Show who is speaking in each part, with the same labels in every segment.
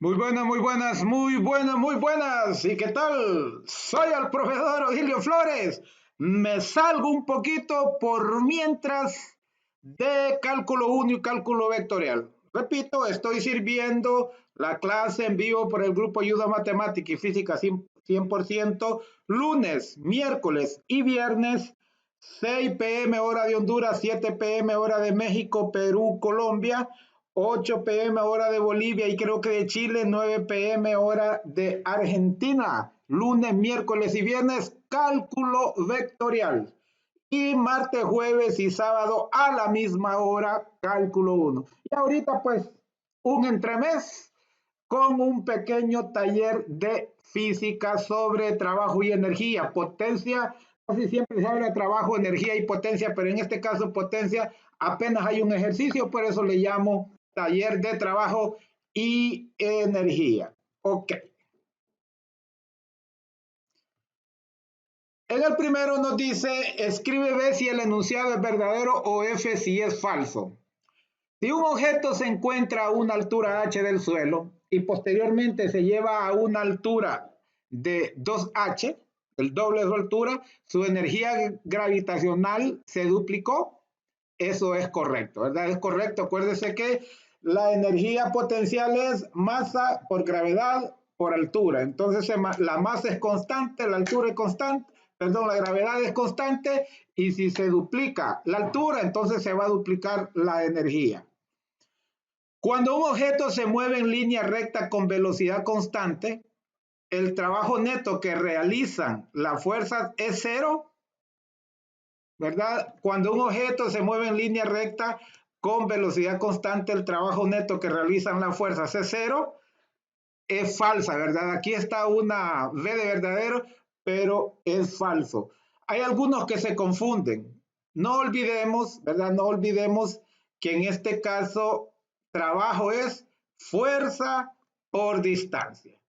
Speaker 1: Muy buenas, muy buenas, muy buenas, muy buenas. ¿Y qué tal? Soy el profesor Odilio Flores. Me salgo un poquito por mientras de cálculo 1 y cálculo vectorial. Repito, estoy sirviendo la clase en vivo por el grupo Ayuda Matemática y Física 100%, lunes, miércoles y viernes, 6 p.m. hora de Honduras, 7 p.m. hora de México, Perú, Colombia, 8 p.m. hora de Bolivia y creo que de Chile, 9 p.m. hora de Argentina. Lunes, miércoles y viernes, cálculo vectorial. Y martes, jueves y sábado a la misma hora, cálculo 1. Y ahorita pues un entremés con un pequeño taller de física sobre trabajo y energía, potencia. Casi siempre se habla de trabajo, energía y potencia, pero en este caso potencia apenas hay un ejercicio, por eso le llamo taller de trabajo y energía. Ok. En el primero nos dice, escribe B si el enunciado es verdadero o F si es falso. Si un objeto se encuentra a una altura h del suelo y posteriormente se lleva a una altura de 2h, el doble de su altura, su energía gravitacional se duplicó. Eso es correcto, ¿verdad? Es correcto. Acuérdese que la energía potencial es masa por gravedad por altura. Entonces la masa es constante, la altura es constante, perdón, la gravedad es constante y si se duplica la altura, entonces se va a duplicar la energía. Cuando un objeto se mueve en línea recta con velocidad constante, el trabajo neto que realizan las fuerzas es cero, ¿verdad? Cuando un objeto se mueve en línea recta con velocidad constante, el trabajo neto que realizan las fuerzas es cero, es falsa, ¿verdad? Aquí está una V de verdadero, pero es falso. Hay algunos que se confunden. No olvidemos, ¿verdad? No olvidemos que en este caso trabajo es fuerza por distancia,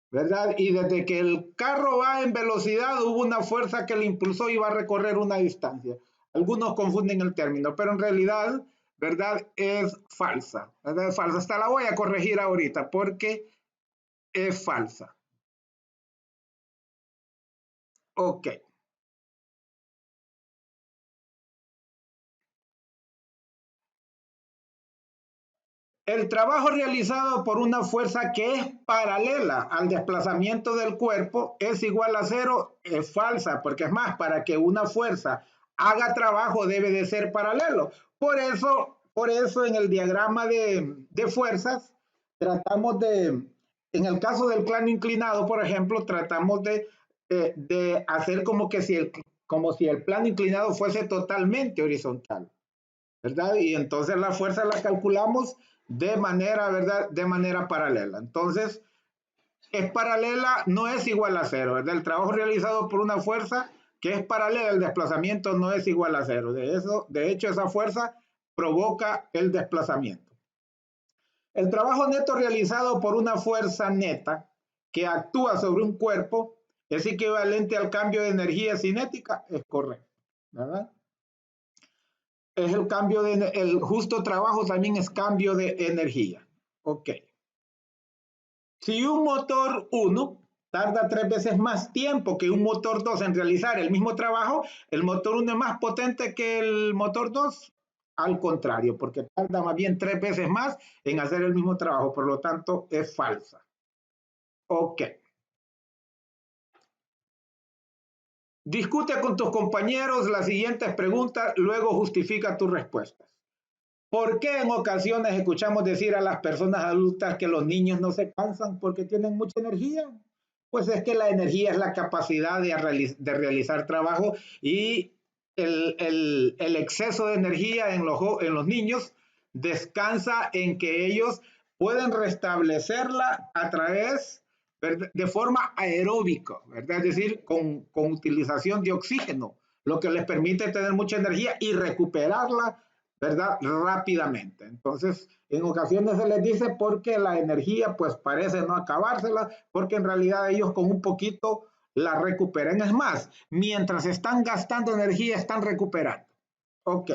Speaker 1: ¿verdad? Y desde que el carro va en velocidad hubo una fuerza que le impulsó y va a recorrer una distancia. Algunos confunden el término, pero en realidad, ¿verdad? Es falsa, ¿verdad? Es falsa. Hasta la voy a corregir ahorita porque es falsa. Ok. El trabajo realizado por una fuerza que es paralela al desplazamiento del cuerpo es igual a cero, es falsa, porque es más, para que una fuerza haga trabajo debe de ser paralelo. Por eso en el diagrama de fuerzas tratamos en el caso del plano inclinado, por ejemplo, tratamos de hacer como si el plano inclinado fuese totalmente horizontal. ¿Verdad? Y entonces la fuerza la calculamos de manera, ¿verdad? De manera paralela. Entonces, es paralela, no es igual a cero, ¿verdad? El trabajo realizado por una fuerza que es paralela al desplazamiento no es igual a cero. De hecho, esa fuerza provoca el desplazamiento. El trabajo neto realizado por una fuerza neta que actúa sobre un cuerpo es equivalente al cambio de energía cinética, es correcto, ¿verdad? Es el justo trabajo también es cambio de energía. Ok. Si un motor 1 tarda 3 veces más tiempo que un motor 2 en realizar el mismo trabajo, el motor 1 es más potente que el motor 2. Al contrario, porque tarda más bien 3 veces más en hacer el mismo trabajo, por lo tanto es falsa. Ok. Discute con tus compañeros las siguientes preguntas, luego justifica tus respuestas. ¿Por qué en ocasiones escuchamos decir a las personas adultas que los niños no se cansan porque tienen mucha energía? Pues es que la energía es la capacidad de realizar trabajo y el exceso de energía en los niños descansa en que ellos pueden restablecerla a través de forma aeróbica, ¿verdad? Es decir, con utilización de oxígeno, lo que les permite tener mucha energía y recuperarla, ¿verdad? Rápidamente. Entonces, en ocasiones se les dice porque la energía pues parece no acabársela, porque en realidad ellos con un poquito la recuperan. Es más, mientras están gastando energía, están recuperando. Ok.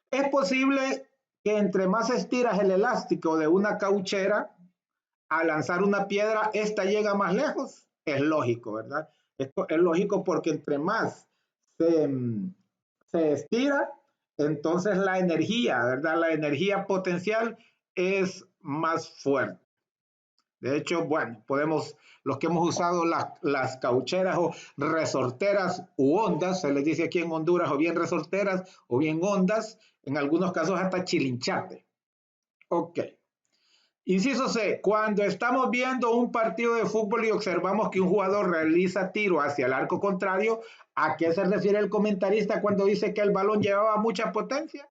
Speaker 1: Es posible que entre más estiras el elástico de una cauchera, a lanzar una piedra, esta llega más lejos. Es lógico, ¿verdad? Esto es lógico porque entre más se, se estira, entonces la energía, ¿verdad? La energía potencial es más fuerte. De hecho, bueno, podemos, los que hemos usado las caucheras o resorteras u ondas, se les dice aquí en Honduras, o bien resorteras o bien ondas, en algunos casos hasta chilinchate. Ok. Inciso C, cuando estamos viendo un partido de fútbol y observamos que un jugador realiza tiro hacia el arco contrario, ¿a qué se refiere el comentarista cuando dice que el balón llevaba mucha potencia?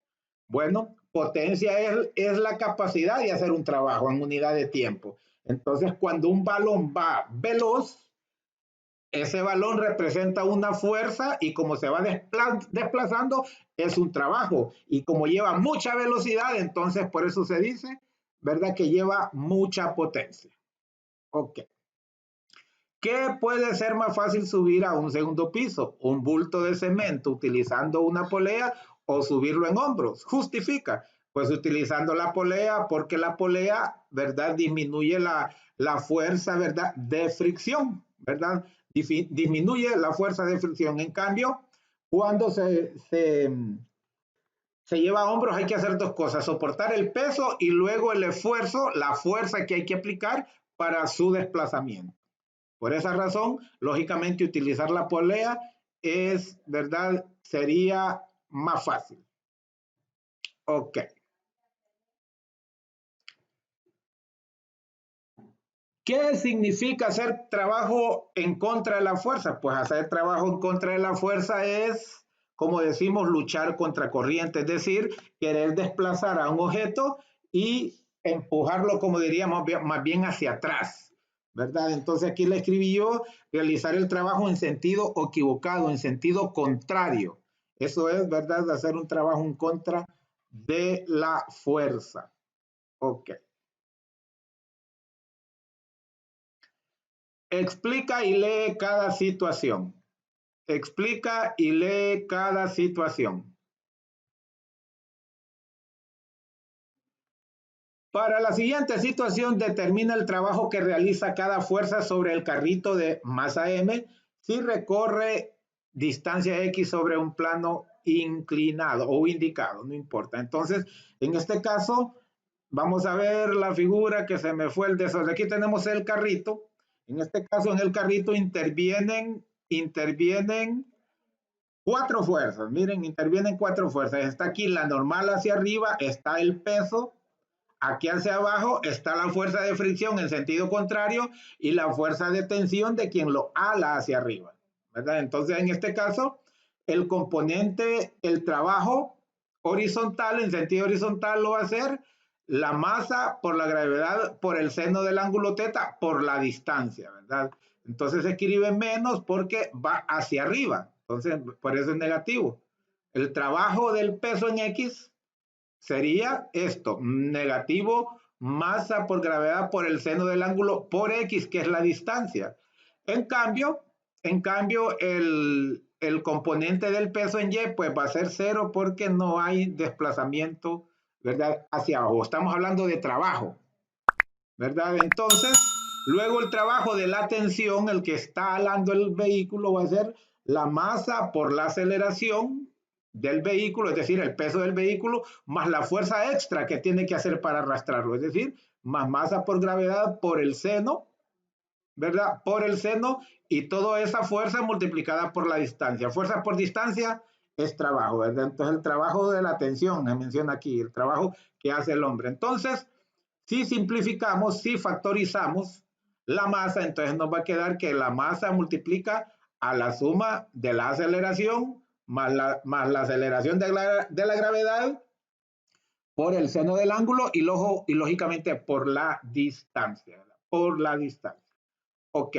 Speaker 1: Bueno, potencia es la capacidad de hacer un trabajo en unidad de tiempo. Entonces, cuando un balón va veloz, ese balón representa una fuerza y como se va desplazando, es un trabajo. Y como lleva mucha velocidad, entonces por eso se dice, ¿verdad? Que lleva mucha potencia. Ok. ¿Qué puede ser más fácil subir a un segundo piso? ¿Un bulto de cemento utilizando una polea o subirlo en hombros? Justifica. Pues utilizando la polea, porque la polea, ¿verdad? Disminuye la fuerza, ¿verdad? De fricción, ¿verdad? Disminuye la fuerza de fricción. En cambio, cuando se lleva a hombros hay que hacer dos cosas, soportar el peso y luego el esfuerzo, la fuerza que hay que aplicar para su desplazamiento. Por esa razón, lógicamente, utilizar la polea es, ¿verdad? Sería más fácil. Ok. ¿Qué significa hacer trabajo en contra de la fuerza? Pues hacer trabajo en contra de la fuerza es, como decimos, luchar contra corriente, es decir, querer desplazar a un objeto y empujarlo, como diríamos, más bien hacia atrás, ¿verdad? Entonces aquí le escribí yo, realizar el trabajo en sentido equivocado, en sentido contrario. Eso es, ¿verdad? Hacer un trabajo en contra de la fuerza. Ok. Explica y lee cada situación. Explica y lee cada situación. Para la siguiente situación, determina el trabajo que realiza cada fuerza sobre el carrito de masa M si recorre distancia X sobre un plano inclinado o indicado, no importa. Entonces, en este caso, vamos a ver la figura que se me fue el desorden. Aquí tenemos el carrito. En este caso, en el carrito intervienen cuatro fuerzas. Miren, intervienen cuatro fuerzas. Está aquí la normal hacia arriba, está el peso. Aquí hacia abajo está la fuerza de fricción en sentido contrario y la fuerza de tensión de quien lo ala hacia arriba, ¿verdad? Entonces, en este caso, el componente, el trabajo horizontal, en sentido horizontal, lo va a hacer la masa por la gravedad, por el seno del ángulo teta, por la distancia, ¿verdad? Entonces se escribe menos porque va hacia arriba. Entonces, por eso es negativo. El trabajo del peso en X sería esto, negativo masa por gravedad por el seno del ángulo por X, que es la distancia. En cambio el componente del peso en Y pues va a ser cero porque no hay desplazamiento, ¿verdad? Hacia abajo. Estamos hablando de trabajo, ¿verdad? Entonces, luego el trabajo de la tensión, el que está alando el vehículo, va a ser la masa por la aceleración del vehículo, es decir, el peso del vehículo, más la fuerza extra que tiene que hacer para arrastrarlo, es decir, más masa por gravedad por el seno, ¿verdad? Por el seno y toda esa fuerza multiplicada por la distancia. Fuerza por distancia es trabajo, ¿verdad? Entonces el trabajo de la tensión, me menciona aquí, el trabajo que hace el hombre. Entonces, si simplificamos, si factorizamos la masa, entonces nos va a quedar que la masa multiplica a la suma de la aceleración más la aceleración de la gravedad por el seno del ángulo y lógicamente por la distancia, ¿verdad? Por la distancia. Ok.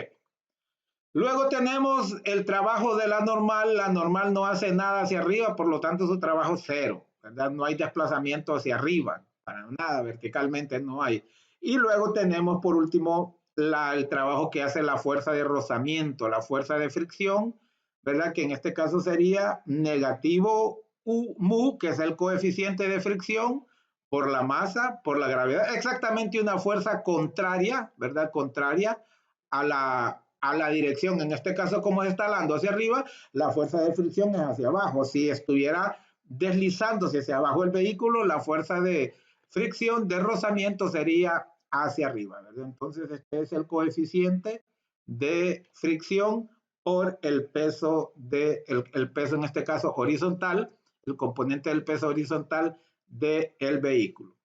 Speaker 1: Luego tenemos el trabajo de la normal no hace nada hacia arriba, por lo tanto su trabajo es cero, ¿verdad? No hay desplazamiento hacia arriba, para nada, verticalmente no hay. Y luego tenemos por último el trabajo que hace la fuerza de rozamiento, la fuerza de fricción, ¿verdad? Que en este caso sería negativo mu, que es el coeficiente de fricción, por la masa, por la gravedad, exactamente una fuerza contraria, ¿verdad? Contraria a la dirección. En este caso, como está alando hacia arriba, la fuerza de fricción es hacia abajo. Si estuviera deslizándose hacia abajo el vehículo, la fuerza de fricción, de rozamiento sería hacia arriba, ¿verdad? Entonces, este es el coeficiente de fricción por el peso el peso en este caso horizontal, el componente del peso horizontal del vehículo.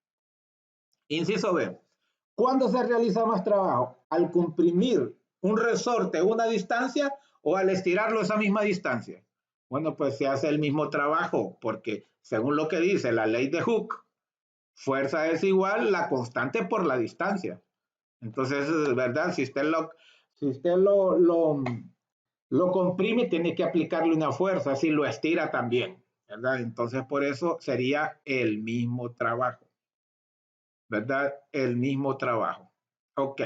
Speaker 1: Inciso B. ¿Cuándo se realiza más trabajo? ¿Al comprimir un resorte a una distancia o al estirarlo a esa misma distancia? Bueno, pues se hace el mismo trabajo porque según lo que dice la ley de Hooke, fuerza es igual la constante por la distancia. Entonces, ¿verdad? Si usted lo comprime, tiene que aplicarle una fuerza, si lo estira también, ¿verdad? Entonces, por eso sería el mismo trabajo, ¿verdad? El mismo trabajo. Ok.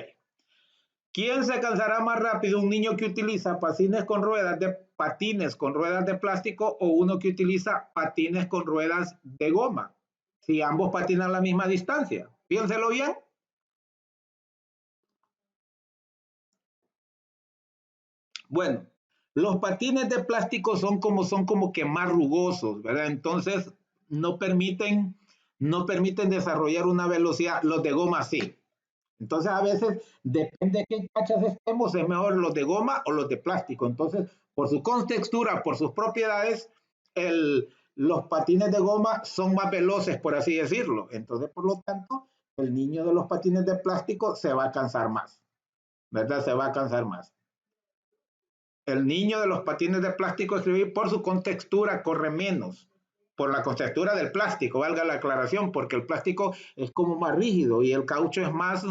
Speaker 1: ¿Quién se cansará más rápido? ¿Un niño que utiliza patines con ruedas de plástico o uno que utiliza patines con ruedas de goma? Si ambos patinan la misma distancia. Piénselo bien. Bueno, los patines de plástico son como que más rugosos, ¿verdad? Entonces no permiten, no permiten desarrollar una velocidad. Los de goma sí. Entonces a veces depende de qué cachas estemos, es mejor los de goma o los de plástico. Entonces, por su contextura, por sus propiedades, los patines de goma son más veloces, por así decirlo. Entonces, por lo tanto, el niño de los patines de plástico se va a cansar más, ¿verdad? Se va a cansar más. El niño de los patines de plástico escribir por su contextura corre menos, por la contextura del plástico, valga la aclaración, porque el plástico es como más rígido y el caucho es más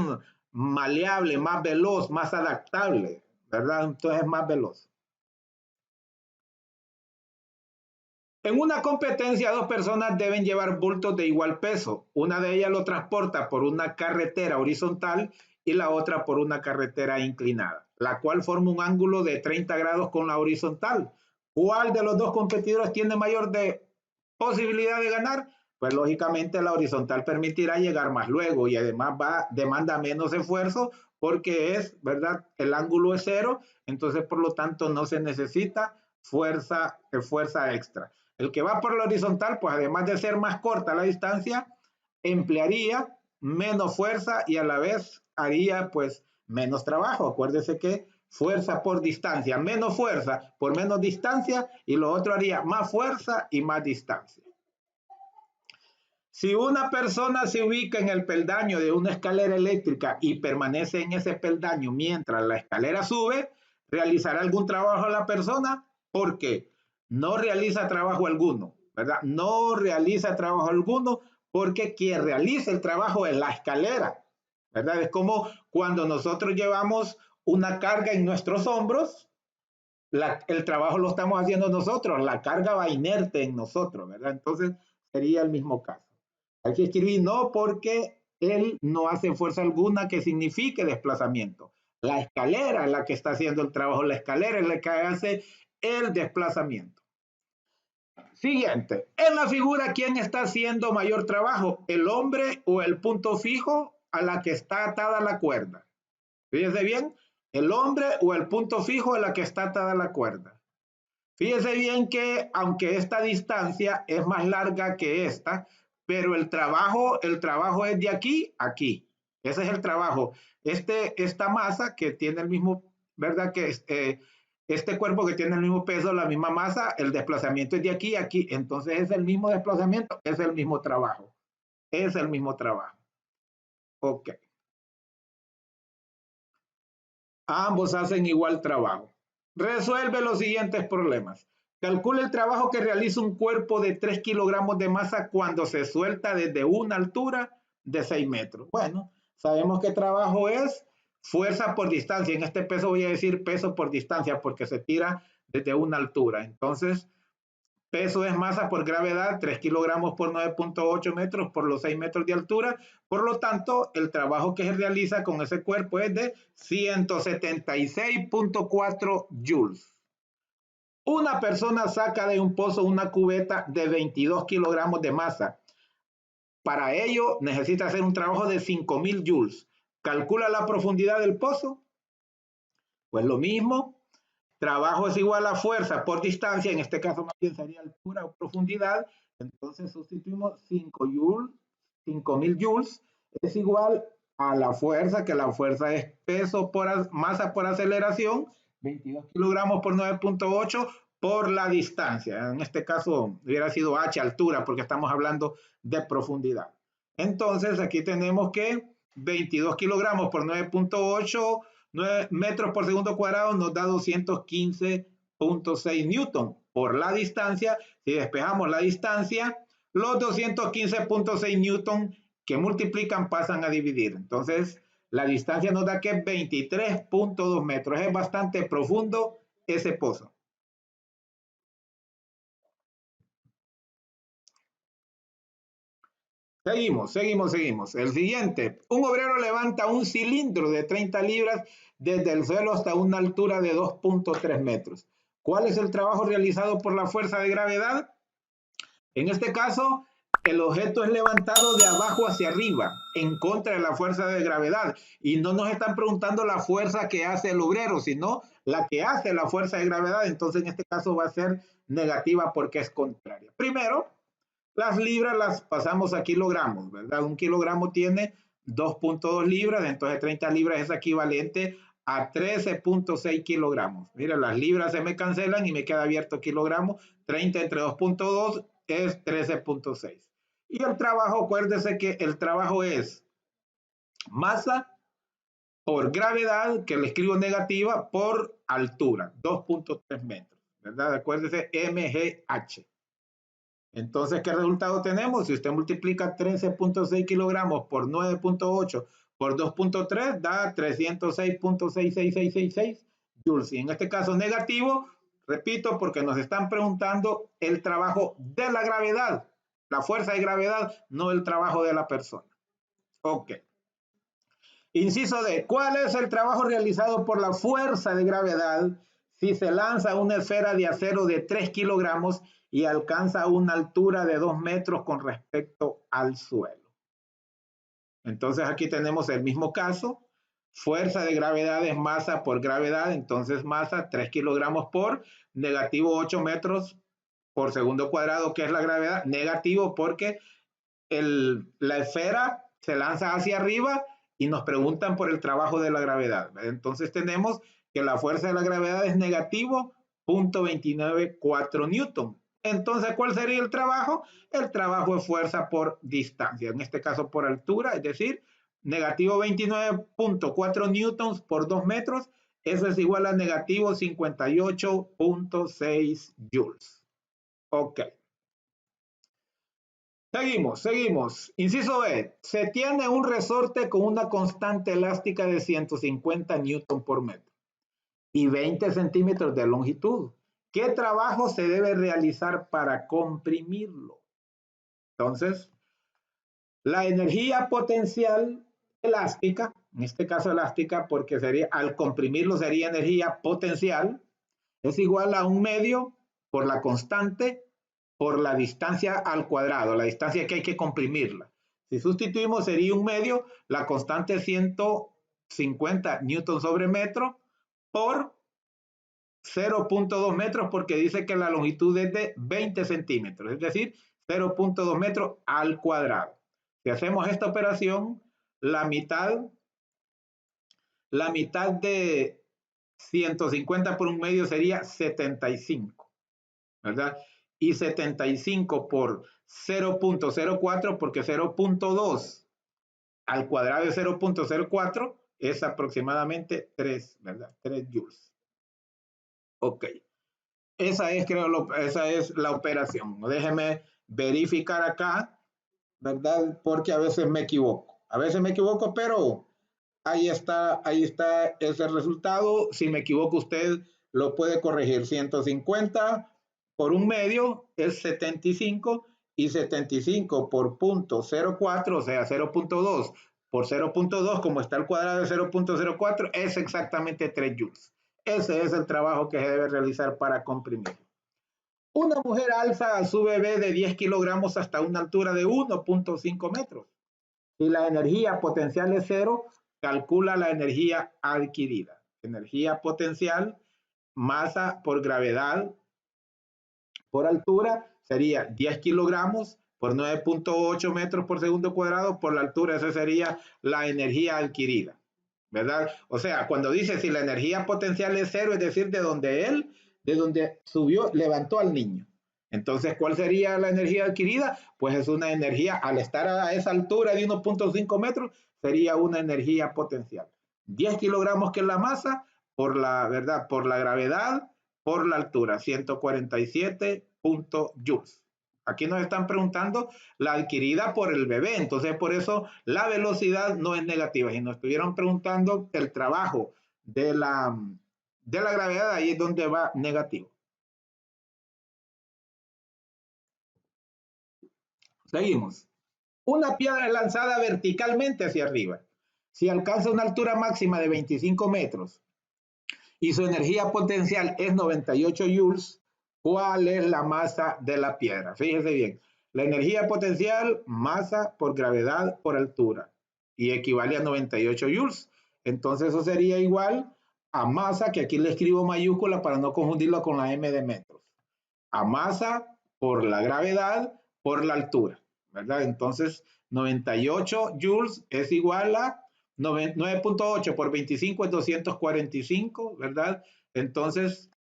Speaker 1: maleable, más veloz, más adaptable, ¿verdad? Entonces es más veloz. En una competencia, dos personas deben llevar bultos de igual peso. Una de ellas lo transporta por una carretera horizontal y la otra por una carretera inclinada, la cual forma un ángulo de 30 grados con la horizontal. ¿Cuál de los dos competidores tiene mayor posibilidad de ganar? Pues lógicamente la horizontal permitirá llegar más luego y además demanda menos esfuerzo porque ¿verdad? El ángulo es cero, entonces por lo tanto no se necesita fuerza extra. El que va por la horizontal, pues además de ser más corta la distancia, emplearía menos fuerza y a la vez haría pues menos trabajo. Acuérdese que fuerza por distancia, menos fuerza por menos distancia y lo otro haría más fuerza y más distancia. Si una persona se ubica en el peldaño de una escalera eléctrica y permanece en ese peldaño mientras la escalera sube, ¿realizará algún trabajo a la persona? Porque no realiza trabajo alguno, ¿verdad? No realiza trabajo alguno porque quien realiza el trabajo es la escalera, ¿verdad? Es como cuando nosotros llevamos una carga en nuestros hombros, el trabajo lo estamos haciendo nosotros, la carga va inerte en nosotros, ¿verdad? Entonces sería el mismo caso. Hay que escribir no porque él no hace fuerza alguna que signifique desplazamiento. La escalera es la que está haciendo el trabajo, la escalera es la que hace el desplazamiento. Siguiente, en la figura, ¿quién está haciendo mayor trabajo? ¿El hombre o el punto fijo a la que está atada la cuerda? Fíjese bien, el hombre o el punto fijo a la que está atada la cuerda. Fíjese bien que aunque esta distancia es más larga que esta, pero el trabajo es de aquí a aquí. Ese es el trabajo. Esta masa que tiene el mismo, ¿verdad? Que este cuerpo que tiene el mismo peso, la misma masa, el desplazamiento es de aquí a aquí. Entonces es el mismo desplazamiento, es el mismo trabajo. Es el mismo trabajo. Ok. Ambos hacen igual trabajo. Resuelve los siguientes problemas. Calcula el trabajo que realiza un cuerpo de 3 kilogramos de masa cuando se suelta desde una altura de 6 metros. Bueno, sabemos que trabajo es fuerza por distancia. En este peso voy a decir peso por distancia porque se tira desde una altura. Entonces, peso es masa por gravedad, 3 kilogramos por 9.8 metros por los 6 metros de altura. Por lo tanto, el trabajo que se realiza con ese cuerpo es de 176.4 joules. Una persona saca de un pozo una cubeta de 22 kilogramos de masa. Para ello necesita hacer un trabajo de 5.000 joules. Calcula la profundidad del pozo. Pues lo mismo, trabajo es igual a fuerza por distancia, en este caso más bien sería altura o profundidad. Entonces sustituimos 5 joules, 5.000 joules es igual a la fuerza, que la fuerza es peso por masa por aceleración, 22 kilogramos por 9.8 por la distancia. En este caso hubiera sido h, altura, porque estamos hablando de profundidad. Entonces aquí tenemos que 22 kilogramos por 9.8 metros por segundo cuadrado nos da 215.6 newton por la distancia. Si despejamos la distancia, los 215.6 newton que multiplican pasan a dividir. Entonces, la distancia nos da que 23.2 metros. Es bastante profundo ese pozo. Seguimos. El siguiente. Un obrero levanta un cilindro de 30 libras desde el suelo hasta una altura de 2.3 metros. ¿Cuál es el trabajo realizado por la fuerza de gravedad? En este caso, el objeto es levantado de abajo hacia arriba, en contra de la fuerza de gravedad. Y no nos están preguntando la fuerza que hace el obrero, sino la que hace la fuerza de gravedad. Entonces, en este caso va a ser negativa porque es contraria. Primero, las libras las pasamos a kilogramos, ¿verdad? Un kilogramo tiene 2.2 libras, entonces 30 libras es equivalente a 13.6 kilogramos. Mira, las libras se me cancelan y me queda abierto kilogramo. 30 entre 2.2 es 13.6. Y el trabajo, acuérdese que el trabajo es masa por gravedad, que le escribo negativa, por altura, 2.3 metros, ¿verdad? Acuérdese, MGH. Entonces, ¿qué resultado tenemos? Si usted multiplica 13.6 kilogramos por 9.8 por 2.3, da 306.66666 joules. Y en este caso negativo, repito, porque nos están preguntando el trabajo de la gravedad, la fuerza de gravedad, no el trabajo de la persona. Ok. Inciso D. ¿Cuál es el trabajo realizado por la fuerza de gravedad si se lanza una esfera de acero de 3 kilogramos y alcanza una altura de 2 metros con respecto al suelo? Entonces aquí tenemos el mismo caso. Fuerza de gravedad es masa por gravedad, entonces masa 3 kilogramos por negativo 8 metros por segundo cuadrado, que es la gravedad. Negativo porque la esfera se lanza hacia arriba y nos preguntan por el trabajo de la gravedad. Entonces tenemos que la fuerza de la gravedad es negativo 0.294 newton. Entonces, ¿cuál sería el trabajo? El trabajo es fuerza por distancia, en este caso por altura, es decir, negativo 29.4 newtons por 2 metros, eso es igual a negativo 58.6 joules. Ok. Seguimos. Inciso B. Se tiene un resorte con una constante elástica de 150 newton por metro y 20 centímetros de longitud. ¿Qué trabajo se debe realizar para comprimirlo? Entonces, la energía potencial elástica, en este caso elástica porque sería, al comprimirlo sería energía potencial, es igual a 1 medio por la constante por la distancia al cuadrado, la distancia que hay que comprimirla. Si sustituimos sería 1 medio, la constante es 150 newton sobre metro por 0.2 metros porque dice que la longitud es de 20 centímetros, es decir, 0.2 metros al cuadrado. Si hacemos esta operación, la mitad de 150 por 1 medio sería 75, ¿verdad? Y 75 por 0.04, porque 0.2 al cuadrado de 0.04 es aproximadamente 3, ¿verdad? 3 joules. Ok. Esa es la operación. Déjeme verificar acá, ¿verdad? Porque a veces me equivoco. Pero ahí está ese resultado. Si me equivoco, usted lo puede corregir. 150 por 1 medio es 75 y 75 por 0.04, o sea, 0.2 por 0.2, como está el cuadrado de 0.04, es exactamente 3 joules. Ese es el trabajo que se debe realizar para comprimir. Una mujer alza a su bebé de 10 kilogramos hasta una altura de 1.5 metros. Si la energía potencial es cero, calcula la energía adquirida. Energía potencial, masa por gravedad por altura, sería 10 kilogramos por 9.8 metros por segundo cuadrado por la altura. Esa sería la energía adquirida, ¿verdad? O sea, cuando dice si la energía potencial es cero, es decir, de donde subió, levantó al niño. Entonces, ¿cuál sería la energía adquirida? Pues es una energía, al estar a esa altura de 1.5 metros, sería una energía potencial. 10 kilogramos que es la masa, por la, ¿verdad? Por la gravedad, por la altura, 147 joules. Aquí nos están preguntando la adquirida por el bebé, entonces por eso la velocidad no es negativa. Si nos estuvieran preguntando el trabajo de la gravedad, ahí es donde va negativo. Seguimos. Una piedra lanzada verticalmente hacia arriba. Si alcanza una altura máxima de 25 metros y su energía potencial es 98 joules, ¿cuál es la masa de la piedra? Fíjese bien, la energía potencial, masa por gravedad por altura, y equivale a 98 joules. Entonces eso sería igual a masa, que aquí le escribo mayúscula para no confundirlo con la m de metros, a masa por la gravedad por la altura, ¿verdad? Entonces 98 joules es igual a 9.8 por 25 es 245, ¿verdad? Entonces,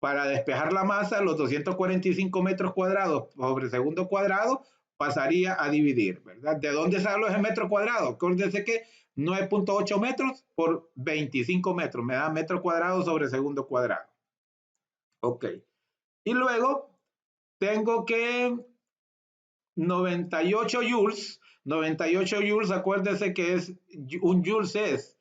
Speaker 1: para despejar la masa, los 245 metros cuadrados sobre segundo cuadrado pasaría a dividir, ¿verdad? ¿De dónde sale ese metro cuadrado? Acuérdense que 9.8 metros por 25 metros me da metro cuadrado sobre segundo cuadrado. Ok. Y luego tengo que 98 joules, 98 joules, acuérdense que es un joules es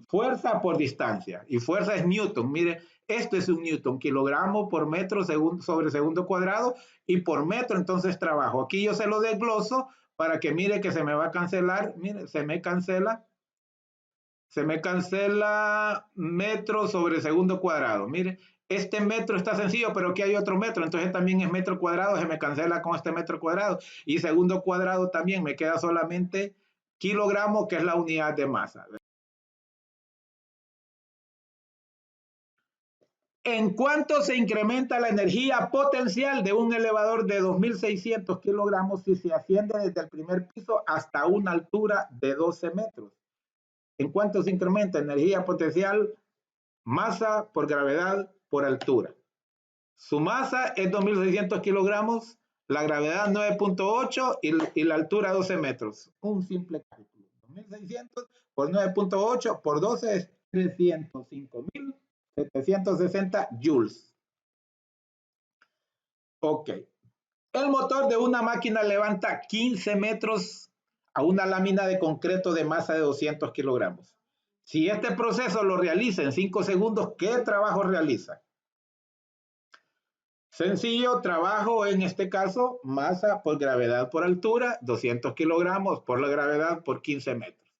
Speaker 1: fuerza por distancia, y fuerza es newton. Mire, esto es un newton, kilogramo por metro sobre segundo cuadrado, y por metro, entonces trabajo. Aquí yo se lo desgloso para que mire que se me va a cancelar, mire, se me cancela metro sobre segundo cuadrado. Mire, este metro está sencillo, pero aquí hay otro metro, entonces también es metro cuadrado, se me cancela con este metro cuadrado. Y segundo cuadrado también me queda solamente kilogramo, que es la unidad de masa. ¿En cuánto se incrementa la energía potencial de un elevador de 2.600 kilogramos si se asciende desde el primer piso hasta una altura de 12 metros? ¿En cuánto se incrementa energía potencial? Masa por gravedad por altura. Su masa es 2.600 kilogramos, la gravedad 9.8 y la altura 12 metros. Un simple cálculo. 2.600 por 9.8 por 12 es 305.760 joules. Ok. El motor de una máquina levanta 15 metros a una lámina de concreto de masa de 200 kilogramos. Si este proceso lo realiza en 5 segundos, ¿qué trabajo realiza? Sencillo, trabajo en este caso, masa por gravedad por altura, 200 kilogramos por la gravedad por 15 metros.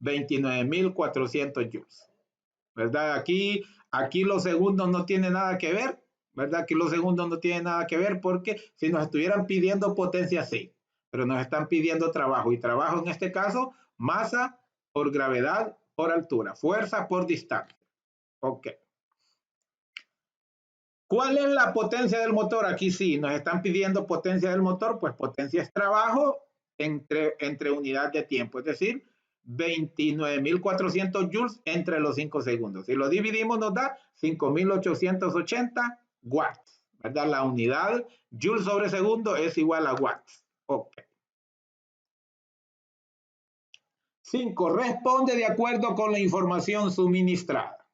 Speaker 1: 29.400 joules. ¿Verdad? Aquí los segundos no tienen nada que ver, ¿verdad? Aquí los segundos no tienen nada que ver, porque si nos estuvieran pidiendo potencia, sí, pero nos están pidiendo trabajo, y trabajo en este caso, masa por gravedad por altura, fuerza por distancia. Ok. ¿Cuál es la potencia del motor? Aquí sí, nos están pidiendo potencia del motor, pues potencia es trabajo entre unidad de tiempo, es decir, 29.400 joules entre los 5 segundos. Si lo dividimos nos da 5.880 watts, ¿verdad? La unidad joules sobre segundo es igual a watts. Ok. 5. Responde de acuerdo con la información suministrada.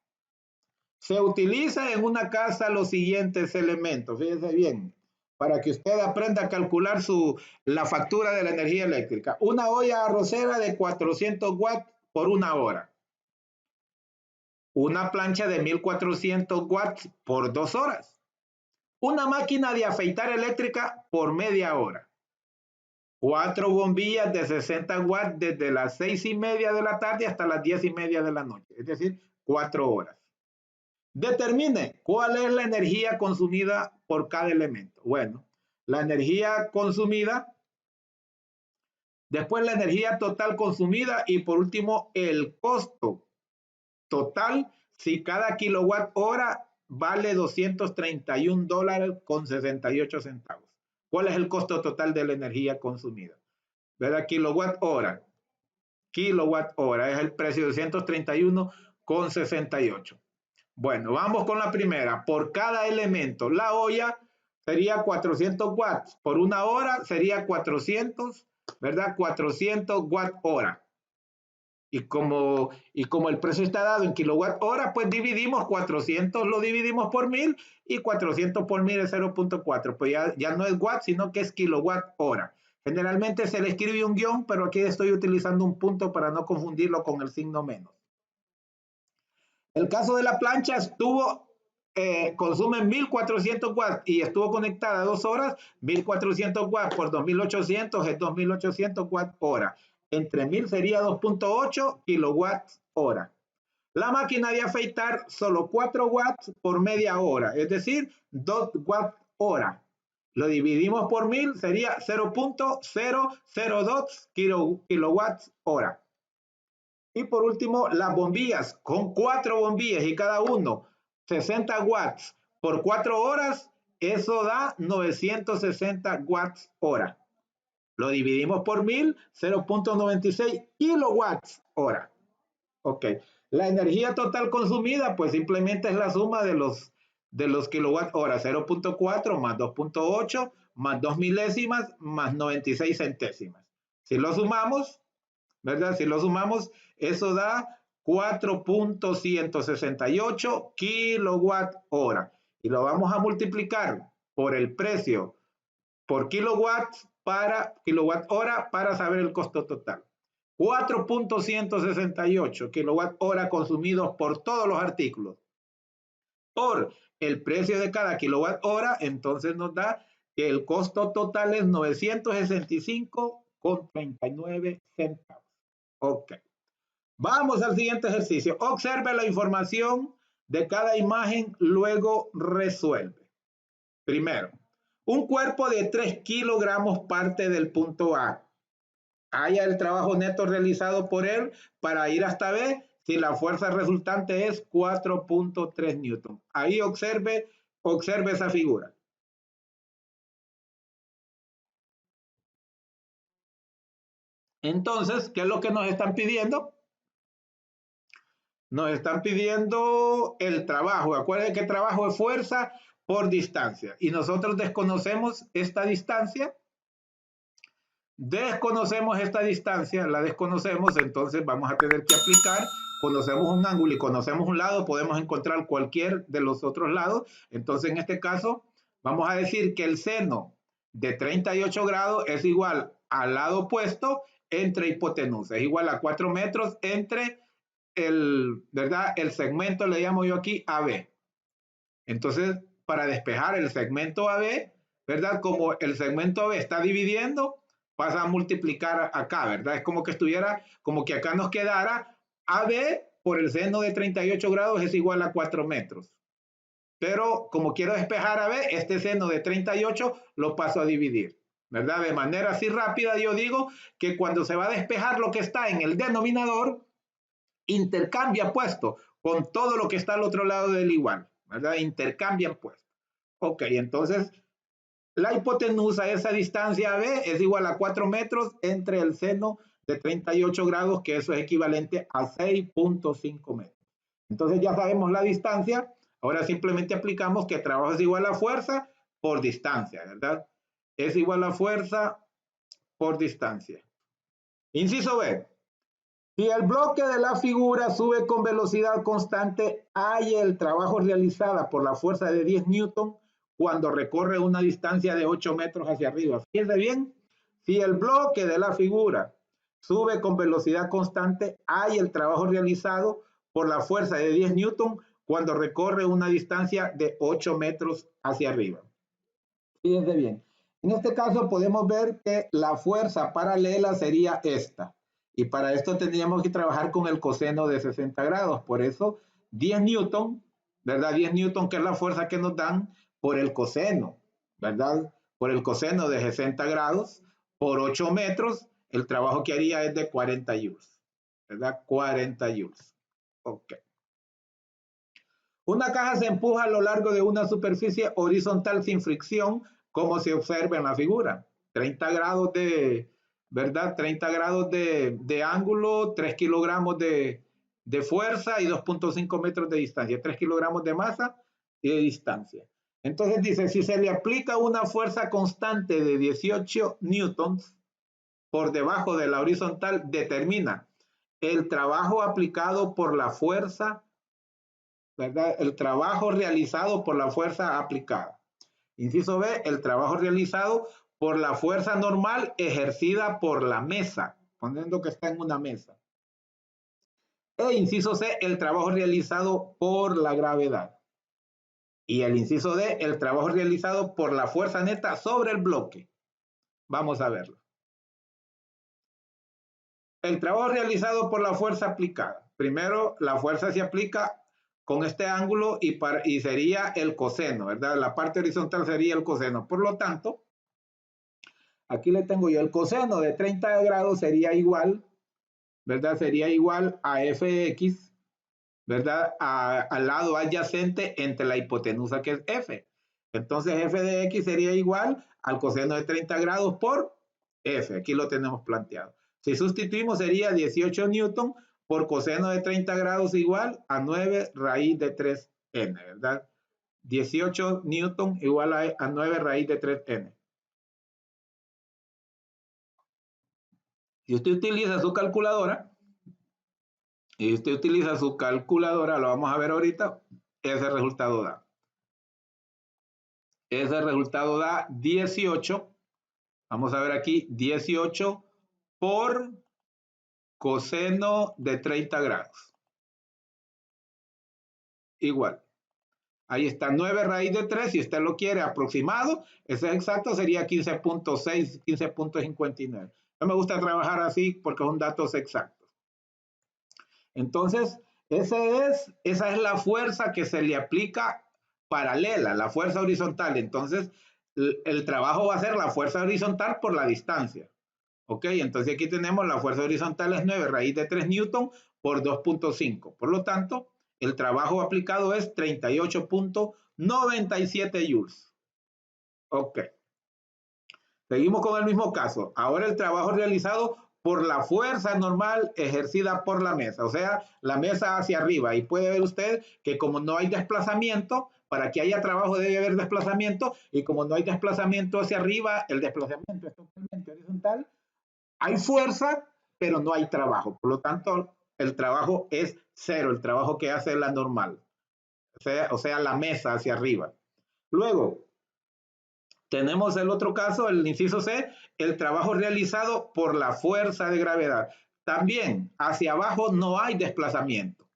Speaker 1: Se utiliza en una casa los siguientes elementos, fíjese bien, para que usted aprenda a calcular la factura de la energía eléctrica. Una olla arrocera de 400 watts por una hora. Una plancha de 1.400 watts por 2 horas. Una máquina de afeitar eléctrica por media hora. 4 bombillas de 60 watts desde las 6:30 de la tarde hasta las 10:30 de la noche, es decir, 4 horas. Determine cuál es la energía consumida por cada elemento. Bueno, la energía consumida, después la energía total consumida y por último el costo total si cada kilowatt hora vale $231 con 68 centavos. ¿Cuál es el costo total de la energía consumida? ¿Verdad? Kilowatt hora. Kilowatt hora es el precio de 231 con 68. Bueno, vamos con la primera. Por cada elemento, la olla sería 400 watts. Por una hora sería 400, ¿verdad? 400 watt hora. Y como el precio está dado en kilowatt hora, pues dividimos 400, lo dividimos por 1000 y 400 por 1000 es 0.4. Pues ya no es watt, sino que es kilowatt hora. Generalmente se le escribe un guión, pero aquí estoy utilizando un punto para no confundirlo con el signo menos. El caso de la plancha consume 1400 watts y estuvo conectada 2 horas, 1400 watts por 2800 es 2800 watts hora. Entre 1000 sería 2.8 kilowatts hora. La máquina de afeitar solo 4 watts por media hora, es decir, 2 watts hora. Lo dividimos por 1000 sería 0.002 kilowatts hora. Y por último, las bombillas, con 4 bombillas y cada uno 60 watts por 4 horas, eso da 960 watts hora. Lo dividimos por 1000, 0.96 kilowatts hora. Ok. La energía total consumida, pues simplemente es la suma de los kilowatt hora, 0.4 más 2.8 más 2 milésimas más 96 centésimas. Si lo sumamos, ¿verdad? Si lo sumamos, eso da 4.168 kilowatt hora. Y lo vamos a multiplicar por el precio por kilowatt hora para saber el costo total. 4.168 kilowatt hora consumidos por todos los artículos por el precio de cada kilowatt hora, entonces nos da que el costo total es 965,39 centavos. Ok. Vamos al siguiente ejercicio. Observe la información de cada imagen, luego resuelve. Primero, un cuerpo de 3 kilogramos parte del punto A. Haya el trabajo neto realizado por él para ir hasta B si la fuerza resultante es 4.3 newton. Ahí observe esa figura. Entonces, ¿qué es lo que nos están pidiendo? Nos están pidiendo el trabajo. Acuérdense que trabajo es fuerza por distancia. Y nosotros desconocemos esta distancia. La desconocemos, entonces vamos a tener que aplicar. Conocemos un ángulo y conocemos un lado, podemos encontrar cualquier de los otros lados. Entonces, en este caso, vamos a decir que el seno de 38 grados es igual al lado opuesto entre hipotenusa. Es igual a 4 metros entre ¿verdad? El segmento le llamo yo aquí AB. Entonces, para despejar el segmento AB, ¿verdad? Como el segmento AB está dividiendo, pasa a multiplicar acá, ¿verdad? Es como que como que acá nos quedara AB por el seno de 38 grados es igual a 4 metros. Pero como quiero despejar AB, este seno de 38 lo paso a dividir, ¿verdad? De manera así rápida yo digo que cuando se va a despejar lo que está en el denominador, intercambia puesto con todo lo que está al otro lado del igual, ¿verdad? Intercambian puesto. Ok, entonces la hipotenusa, esa distancia B es igual a 4 metros entre el seno de 38 grados, que eso es equivalente a 6.5 metros. Entonces ya sabemos la distancia, ahora simplemente aplicamos que trabajo es igual a fuerza por distancia, ¿verdad? Es igual a fuerza por distancia. Inciso B. Si el bloque de la figura sube con velocidad constante, hay el trabajo realizado por la fuerza de 10 newton cuando recorre una distancia de 8 metros hacia arriba. Fíjense bien, si el bloque de la figura sube con velocidad constante, hay el trabajo realizado por la fuerza de 10 newton cuando recorre una distancia de 8 metros hacia arriba. Fíjense bien. En este caso podemos ver que la fuerza paralela sería esta. Y para esto tendríamos que trabajar con el coseno de 60 grados. Por eso 10 newton ¿verdad? 10 newton, que es la fuerza que nos dan por el coseno, ¿verdad? Por el coseno de 60 grados por 8 metros, el trabajo que haría es de 40 joules, ¿verdad? 40 joules. Ok. Una caja se empuja a lo largo de una superficie horizontal sin fricción, como se observa en la figura. 30 grados de, ¿verdad? 30 grados de ángulo, 3 kilogramos de fuerza y 2.5 metros de distancia, 3 kilogramos de masa y de distancia. Entonces dice, si se le aplica una fuerza constante de 18 newtons por debajo de la horizontal, determina el trabajo aplicado por la fuerza, ¿verdad? El trabajo realizado por la fuerza aplicada. Inciso B, el trabajo realizado por la fuerza normal ejercida por la mesa, poniendo que está en una mesa. E inciso C, el trabajo realizado por la gravedad. Y el inciso D, el trabajo realizado por la fuerza neta sobre el bloque. Vamos a verlo. El trabajo realizado por la fuerza aplicada. Primero, la fuerza se aplica con este ángulo y sería el coseno, ¿verdad? La parte horizontal sería el coseno. Por lo tanto, aquí le tengo yo el coseno de 30 grados sería igual, ¿verdad? Sería igual a fx, ¿verdad? Al lado adyacente entre la hipotenusa que es f. Entonces f de x sería igual al coseno de 30 grados por f. Aquí lo tenemos planteado. Si sustituimos sería 18 newton por coseno de 30 grados igual a 9 raíz de 3n, ¿verdad? 18 newton igual a 9 raíz de 3n. Si usted utiliza su calculadora, lo vamos a ver ahorita, ese resultado da. Ese resultado da 18, vamos a ver aquí, 18 por coseno de 30 grados. Igual. Ahí está 9 raíz de 3, si usted lo quiere aproximado, ese es exacto, sería 15.6, 15.59. No me gusta trabajar así porque son datos exactos. Entonces, esa es la fuerza que se le aplica paralela, la fuerza horizontal. Entonces, el trabajo va a ser la fuerza horizontal por la distancia. Ok, entonces aquí tenemos la fuerza horizontal es 9 raíz de 3 newton por 2.5. Por lo tanto, el trabajo aplicado es 38.97 joules. Ok. Seguimos con el mismo caso. Ahora el trabajo realizado por la fuerza normal ejercida por la mesa, o sea, la mesa hacia arriba. Y puede ver usted que como no hay desplazamiento, para que haya trabajo debe haber desplazamiento, y como no hay desplazamiento hacia arriba, el desplazamiento es totalmente horizontal, hay fuerza, pero no hay trabajo. Por lo tanto, el trabajo es cero, el trabajo que hace la normal, o sea, la mesa hacia arriba. Luego, tenemos el otro caso, el inciso C, el trabajo realizado por la fuerza de gravedad. También hacia abajo no hay desplazamiento.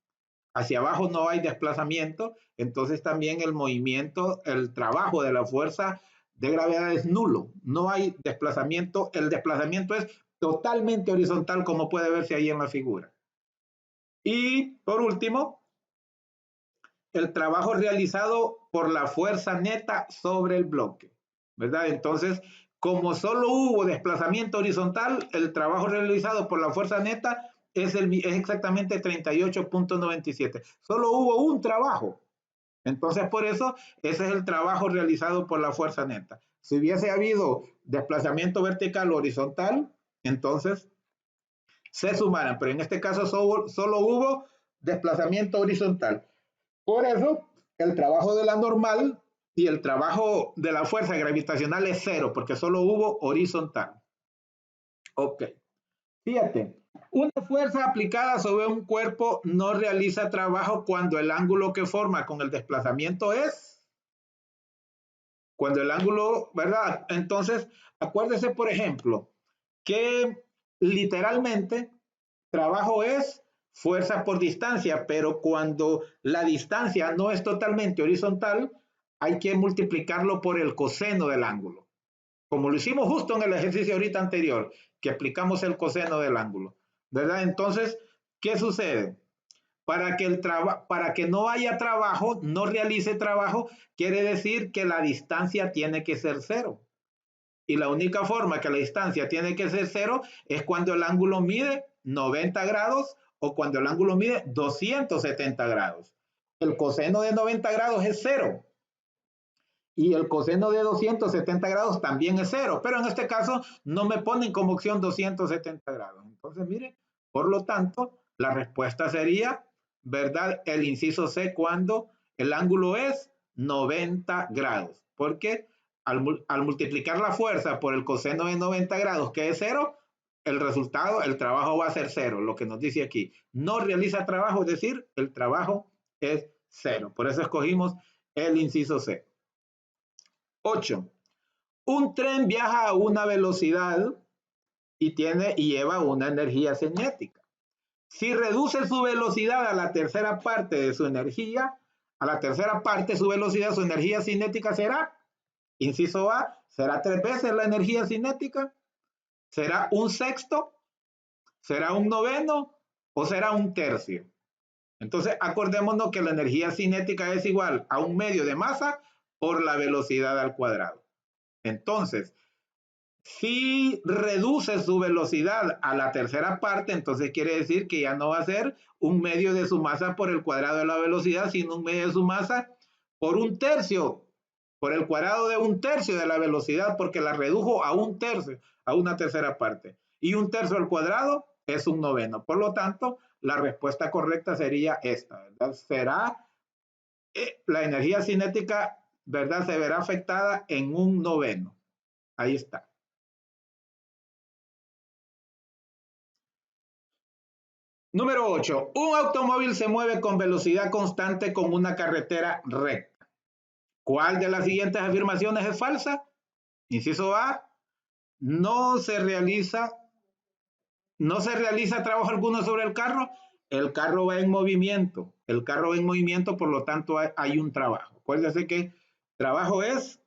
Speaker 1: Hacia abajo no hay desplazamiento, entonces también el movimiento, el trabajo de la fuerza de gravedad es nulo. No hay desplazamiento, el desplazamiento es totalmente horizontal, como puede verse ahí en la figura. Y por último, el trabajo realizado por la fuerza neta sobre el bloque, ¿verdad? Entonces, como solo hubo desplazamiento horizontal, el trabajo realizado por la fuerza neta es exactamente 38.97. Solo hubo un trabajo. Entonces, por eso, ese es el trabajo realizado por la fuerza neta. Si hubiese habido desplazamiento vertical o horizontal, entonces se sumaran, pero en este caso solo hubo desplazamiento horizontal. Por eso, el trabajo de la normal y el trabajo de la fuerza gravitacional es cero, porque solo hubo horizontal. Ok. Fíjate, una fuerza aplicada sobre un cuerpo no realiza trabajo cuando el ángulo que forma con el desplazamiento es, cuando el ángulo, ¿verdad? Entonces, acuérdese, por ejemplo, que literalmente trabajo es fuerza por distancia, pero cuando la distancia no es totalmente horizontal, hay que multiplicarlo por el coseno del ángulo, como lo hicimos justo en el ejercicio ahorita anterior, que aplicamos el coseno del ángulo, ¿verdad? Entonces, ¿qué sucede? para que no haya trabajo, no realice trabajo, quiere decir que la distancia tiene que ser cero. Y la única forma que la distancia tiene que ser cero es cuando el ángulo mide 90 grados o cuando el ángulo mide 270 grados. El coseno de 90 grados es cero y el coseno de 270 grados también es cero, pero en este caso no me ponen como opción 270 grados. Entonces, miren, por lo tanto, la respuesta sería, ¿verdad? El inciso C cuando el ángulo es 90 grados, porque al multiplicar la fuerza por el coseno de 90 grados, que es cero, el resultado, el trabajo va a ser cero, lo que nos dice aquí. No realiza trabajo, es decir, el trabajo es cero. Por eso escogimos el inciso C. 8. Un tren viaja a una velocidad y lleva una energía cinética. Si reduce su velocidad a la tercera parte de su energía, a la tercera parte su velocidad, su energía cinética será, inciso A, será 3 veces la energía cinética, será un sexto, será un noveno o será un tercio. Entonces, acordémonos que la energía cinética es igual a un medio de masa por la velocidad al cuadrado. Entonces, si reduce su velocidad a la tercera parte, entonces quiere decir que ya no va a ser un medio de su masa por el cuadrado de la velocidad, sino un medio de su masa por un tercio, por el cuadrado de un tercio de la velocidad, porque la redujo a un tercio, a una tercera parte. Y un tercio al cuadrado es un noveno. Por lo tanto, la respuesta correcta sería esta, ¿verdad? Será la energía cinética, ¿verdad? Se verá afectada en un noveno. Ahí está. Número 8. Un automóvil se mueve con velocidad constante con una carretera recta. ¿Cuál de las siguientes afirmaciones es falsa? Inciso A. No se realiza trabajo alguno sobre el carro. El carro va en movimiento. El carro va en movimiento, por lo tanto hay un trabajo. Acuérdense que trabajo es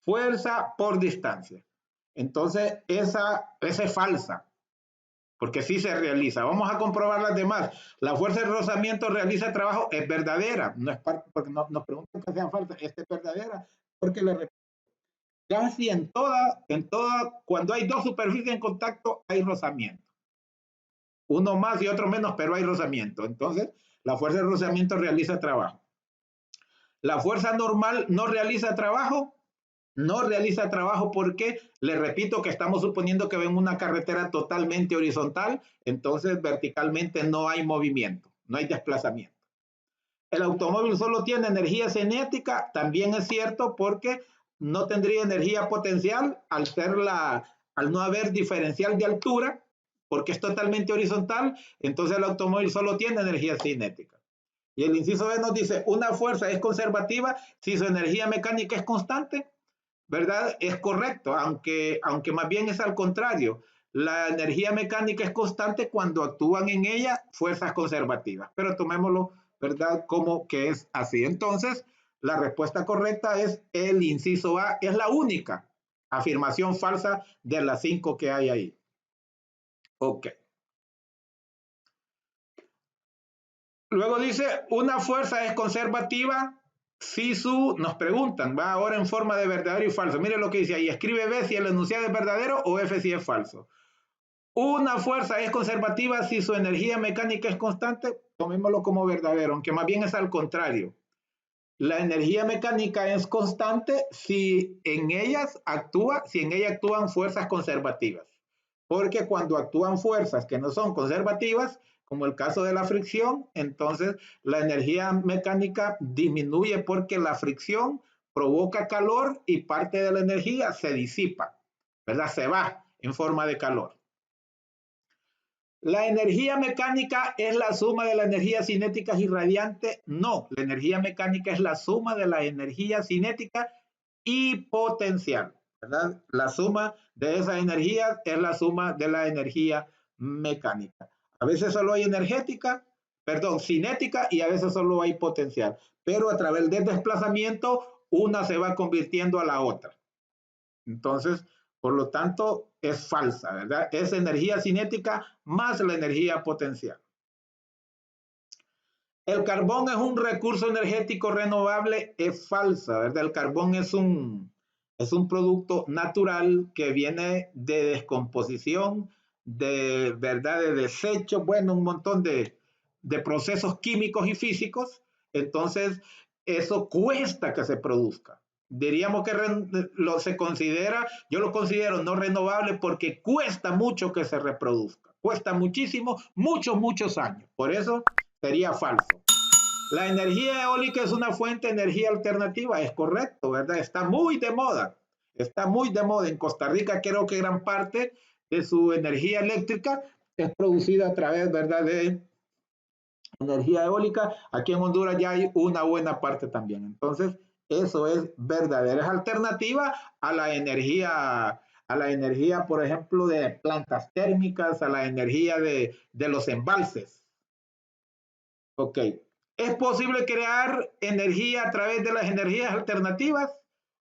Speaker 1: fuerza por distancia. Entonces, esa es falsa, porque sí se realiza. Vamos a comprobar las demás. La fuerza de rozamiento realiza trabajo, es verdadera. No es parte, porque nos preguntan que sean falsas. Esta es verdadera, porque le repito, casi en toda, cuando hay dos superficies en contacto, hay rozamiento. Uno más y otro menos, pero hay rozamiento. Entonces, la fuerza de rozamiento realiza trabajo. La fuerza normal no realiza trabajo. No realiza trabajo porque, le repito, que estamos suponiendo que ven una carretera totalmente horizontal, entonces verticalmente no hay movimiento, no hay desplazamiento. El automóvil solo tiene energía cinética, también es cierto porque no tendría energía potencial al no haber diferencial de altura, porque es totalmente horizontal, entonces el automóvil solo tiene energía cinética. Y el inciso B nos dice, una fuerza es conservativa si su energía mecánica es constante. ¿Verdad? Es correcto, aunque más bien es al contrario. La energía mecánica es constante cuando actúan en ella fuerzas conservativas, pero tomémoslo, ¿verdad? Como que es así. Entonces, la respuesta correcta es el inciso A, es la única afirmación falsa de las 5 que hay ahí. Ok. Luego dice, una fuerza es conservativa si nos preguntan, va ahora en forma de verdadero y falso. Mire lo que dice ahí, escribe B si el enunciado es verdadero o F si es falso. Una fuerza es conservativa si su energía mecánica es constante, tomémoslo como verdadero, aunque más bien es al contrario. La energía mecánica es constante si en ella actúan fuerzas conservativas. Porque cuando actúan fuerzas que no son conservativas, como el caso de la fricción, entonces la energía mecánica disminuye porque la fricción provoca calor y parte de la energía se disipa, ¿verdad? Se va en forma de calor. ¿La energía mecánica es la suma de la energía cinética y radiante? No, la energía mecánica es la suma de la energía cinética y potencial, ¿verdad? La suma de esas energías es la suma de la energía mecánica. A veces solo hay cinética y a veces solo hay potencial, pero a través del desplazamiento una se va convirtiendo a la otra. Entonces, por lo tanto, es falsa, ¿verdad? Es energía cinética más la energía potencial. El carbón es un recurso energético renovable, es falsa, ¿verdad? El carbón es un producto natural que viene de descomposición, de, ¿verdad? De desecho, bueno, un montón de procesos químicos y físicos. Entonces, eso cuesta que se produzca. Diríamos que se considera, yo lo considero no renovable porque cuesta mucho que se reproduzca. Cuesta muchísimo, muchos años. Por eso sería falso. La energía eólica es una fuente de energía alternativa, es correcto, ¿verdad? Está muy de moda, está muy de moda. En Costa Rica creo que gran parte de su energía eléctrica es producida a través, ¿verdad?, de energía eólica. Aquí en Honduras ya hay una buena parte también. Entonces, eso es verdadera, es alternativa a la energía, por ejemplo, de plantas térmicas, a la energía de los embalses. Ok. ¿Es posible crear energía a través de las energías alternativas?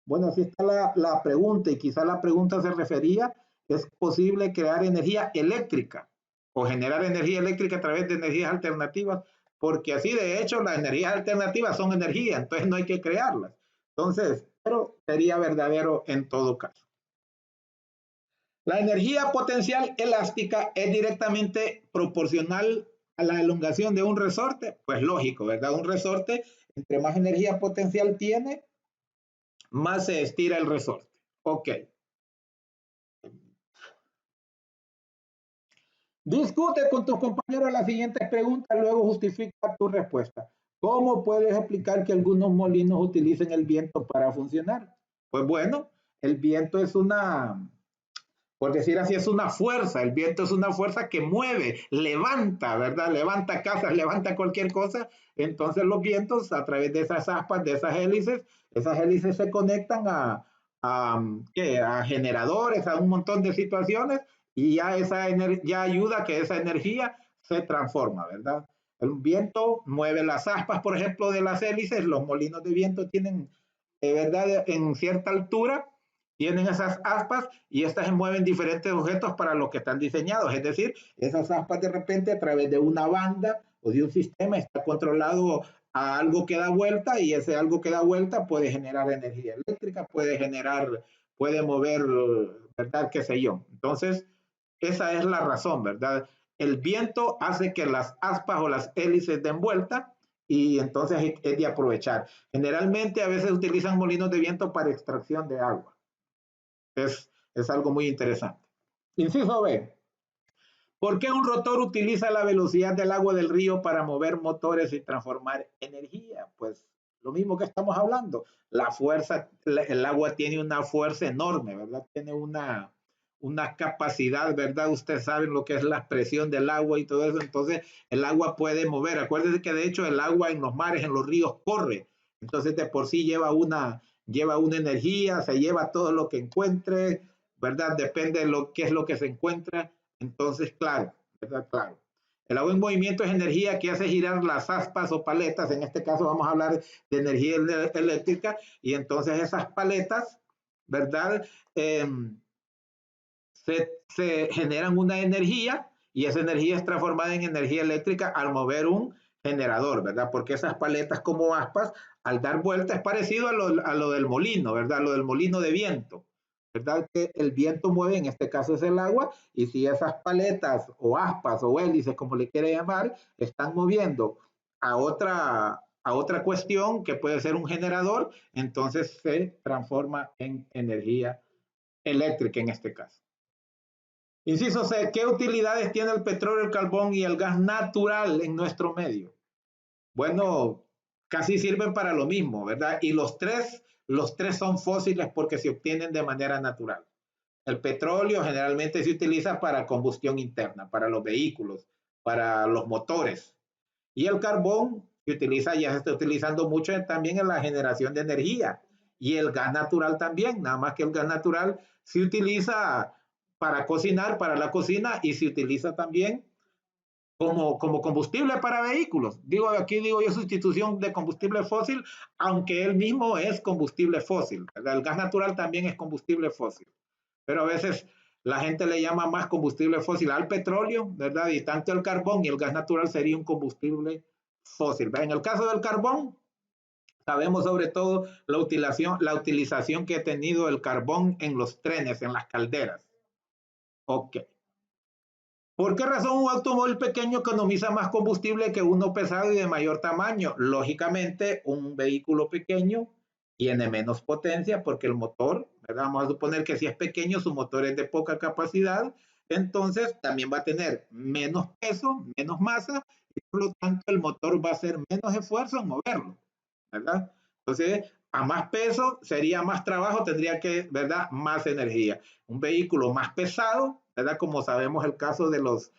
Speaker 1: Bueno, así está la pregunta y quizá la pregunta se refería, ¿es posible crear energía eléctrica o generar energía eléctrica a través de energías alternativas? Porque así de hecho las energías alternativas son energía, entonces no hay que crearlas. Entonces, pero sería verdadero en todo caso. La energía potencial elástica es directamente proporcional a la elongación de un resorte. Pues lógico, ¿verdad? Un resorte, entre más energía potencial tiene, más se estira el resorte. Ok. Discute con tus compañeros las siguientes preguntas, luego justifica tu respuesta. ¿Cómo puedes explicar que algunos molinos utilicen el viento para funcionar? Pues bueno, el viento es una, por decir así, es una fuerza. El viento es una fuerza que mueve, levanta, ¿verdad? Levanta casas, levanta cualquier cosa. Entonces los vientos, a través de esas aspas, de esas hélices se conectan a generadores, a un montón de situaciones y ya, ya ayuda a que esa energía se transforma, ¿verdad? El viento mueve las aspas, por ejemplo, de las hélices. Los molinos de viento tienen, de verdad, en cierta altura, tienen esas aspas y estas se mueven diferentes objetos para los que están diseñados. Es decir, esas aspas de repente a través de una banda o de un sistema está controlado a algo que da vuelta y ese algo que da vuelta puede generar energía eléctrica, puede mover, ¿verdad? Qué sé yo. Entonces, esa es la razón, ¿verdad? El viento hace que las aspas o las hélices den vuelta y entonces es de aprovechar. Generalmente a veces utilizan molinos de viento para extracción de agua. Es algo muy interesante. Inciso B. ¿Por qué un rotor utiliza la velocidad del agua del río para mover motores y transformar energía? Pues lo mismo que estamos hablando. La fuerza, el agua tiene una fuerza enorme, ¿verdad? Tiene una capacidad, ¿verdad? Ustedes saben lo que es la presión del agua y todo eso. Entonces, el agua puede mover. Acuérdense que de hecho el agua en los mares, en los ríos, corre. Entonces, de por sí lleva una energía, se lleva todo lo que encuentre, ¿verdad? Depende de qué es lo que se encuentra. Entonces, claro, ¿verdad? Claro. El agua en movimiento es energía que hace girar las aspas o paletas. En este caso vamos a hablar de energía eléctrica. Y entonces esas paletas, ¿verdad? Se generan una energía y esa energía es transformada en energía eléctrica al mover un generador, ¿verdad? Porque esas paletas como aspas, al dar vuelta, es parecido a lo del molino, ¿verdad? A lo del molino de viento, ¿verdad? Que el viento mueve, en este caso es el agua, y si esas paletas o aspas o hélices, como le quiere llamar, están moviendo a otra cuestión que puede ser un generador, entonces se transforma en energía eléctrica en este caso. Inciso C, ¿qué utilidades tiene el petróleo, el carbón y el gas natural en nuestro medio? Bueno, casi sirven para lo mismo, ¿verdad? Y los tres son fósiles porque se obtienen de manera natural. El petróleo generalmente se utiliza para combustión interna, para los vehículos, para los motores. Y el carbón se utiliza, ya se está utilizando mucho también en la generación de energía. Y el gas natural también, nada más que el gas natural se utiliza para cocinar, para la cocina, y se utiliza también como combustible para vehículos. Aquí digo yo sustitución de combustible fósil, aunque él mismo es combustible fósil, ¿verdad? El gas natural también es combustible fósil, pero a veces la gente le llama más combustible fósil al petróleo, ¿verdad? Y tanto el carbón y el gas natural sería un combustible fósil. En el caso del carbón, sabemos sobre todo la utilización que ha tenido el carbón en los trenes, en las calderas. Ok. ¿Por qué razón un automóvil pequeño economiza más combustible que uno pesado y de mayor tamaño? Lógicamente, un vehículo pequeño tiene menos potencia porque el motor, ¿verdad? Vamos a suponer que si es pequeño, su motor es de poca capacidad, entonces también va a tener menos peso, menos masa, y por lo tanto el motor va a hacer menos esfuerzo en moverlo, ¿verdad? Entonces, a más peso sería más trabajo, tendría que, ¿verdad? Más energía. Un vehículo más pesado, ¿verdad? Como sabemos el caso de los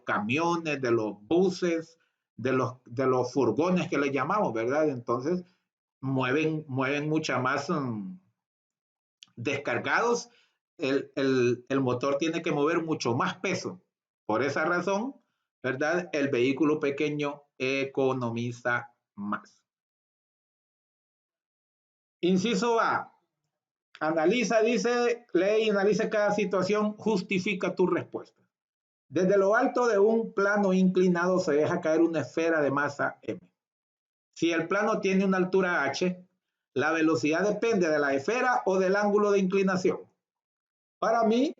Speaker 1: camiones, de los buses, de los furgones que le llamamos, ¿verdad? Entonces, mueven mucha más descargados. El motor tiene que mover mucho más peso. Por esa razón, ¿verdad? El vehículo pequeño economiza más. Inciso A. Analiza, dice, lee y analiza cada situación, justifica tu respuesta. Desde lo alto de un plano inclinado se deja caer una esfera de masa m. Si el plano tiene una altura h, la velocidad depende de la esfera o del ángulo de inclinación. Para mí,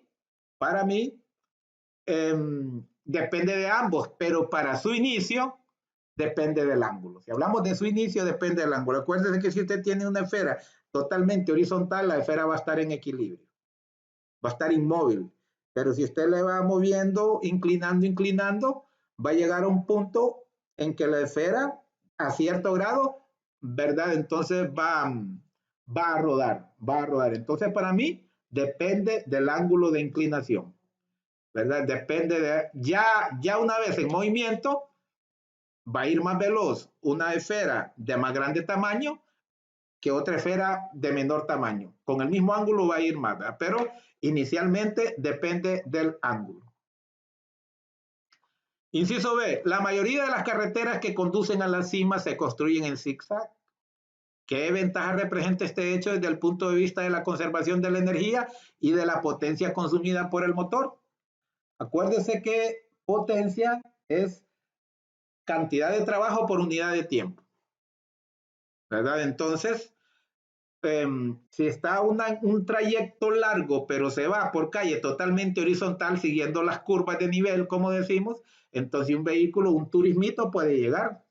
Speaker 1: depende de ambos, pero para su inicio depende del ángulo. Si hablamos de su inicio, depende del ángulo. Acuérdense que si usted tiene una esfera totalmente horizontal, la esfera va a estar en equilibrio, va a estar inmóvil. Pero si usted le va moviendo, inclinando, va a llegar a un punto en que la esfera, a cierto grado, ¿verdad? Entonces va a rodar. Entonces, para mí, depende del ángulo de inclinación, ¿verdad? Depende de, ya una vez en movimiento, va a ir más veloz una esfera de más grande tamaño que otra esfera de menor tamaño. Con el mismo ángulo va a ir más, ¿verdad? Pero inicialmente depende del ángulo. Inciso B. La mayoría de las carreteras que conducen a la cima se construyen en zigzag. ¿Qué ventaja representa este hecho desde el punto de vista de la conservación de la energía y de la potencia consumida por el motor? Acuérdese que potencia es cantidad de trabajo por unidad de tiempo, ¿verdad? Entonces, si está un trayecto largo, pero se va por calle totalmente horizontal, siguiendo las curvas de nivel, como decimos, entonces un vehículo, un turismito puede llegar.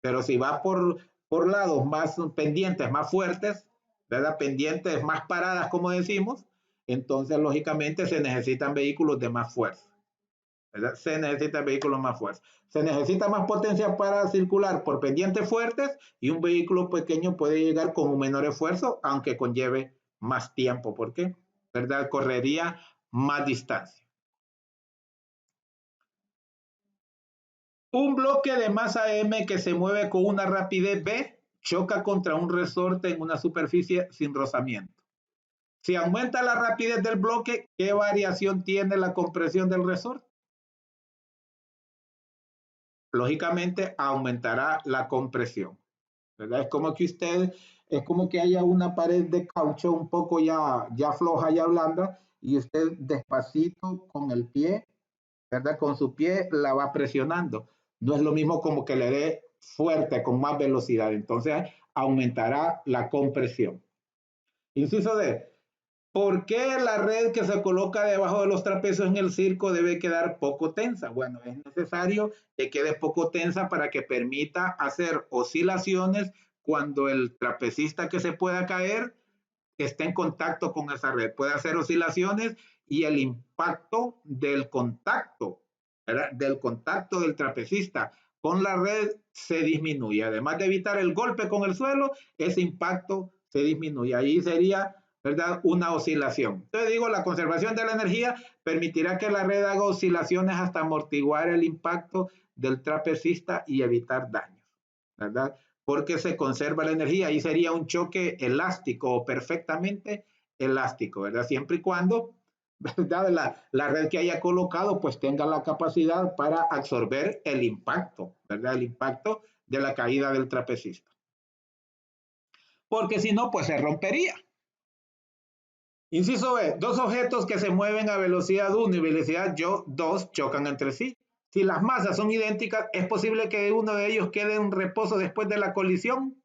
Speaker 1: Pero si va por lados más pendientes, más fuertes, ¿verdad? Pendientes más paradas, como decimos, entonces lógicamente se necesitan vehículos de más fuerza, ¿verdad? Se necesitan vehículos más fuerza. Se necesita más potencia para circular por pendientes fuertes y un vehículo pequeño puede llegar con un menor esfuerzo, aunque conlleve más tiempo, porque, ¿verdad? Correría más distancia. Un bloque de masa m que se mueve con una rapidez v choca contra un resorte en una superficie sin rozamiento. Si aumenta la rapidez del bloque, ¿qué variación tiene la compresión del resorte? Lógicamente aumentará la compresión, ¿verdad? Es como que haya una pared de caucho un poco ya floja, ya blanda, y usted despacito con el pie, ¿verdad? Con su pie la va presionando. No es lo mismo como que le dé fuerte, con más velocidad. Entonces aumentará la compresión. Inciso D. ¿Por qué la red que se coloca debajo de los trapecios en el circo debe quedar poco tensa? Bueno, es necesario que quede poco tensa para que permita hacer oscilaciones cuando el trapecista que se pueda caer esté en contacto con esa red. Puede hacer oscilaciones y el impacto del contacto, ¿verdad? Del contacto del trapecista con la red se disminuye. Además de evitar el golpe con el suelo, ese impacto se disminuye. Ahí sería, ¿verdad? Una oscilación. Entonces digo, la conservación de la energía permitirá que la red haga oscilaciones hasta amortiguar el impacto del trapecista y evitar daños, ¿verdad? Porque se conserva la energía. Ahí sería un choque elástico o perfectamente elástico, ¿verdad? Siempre y cuando, ¿verdad? La red que haya colocado pues tenga la capacidad para absorber el impacto, ¿verdad? El impacto de la caída del trapecista. Porque si no, pues se rompería. Inciso B. Dos objetos que se mueven a velocidad 1 y velocidad 2 chocan entre sí. Si las masas son idénticas, ¿es posible que uno de ellos quede en reposo después de la colisión?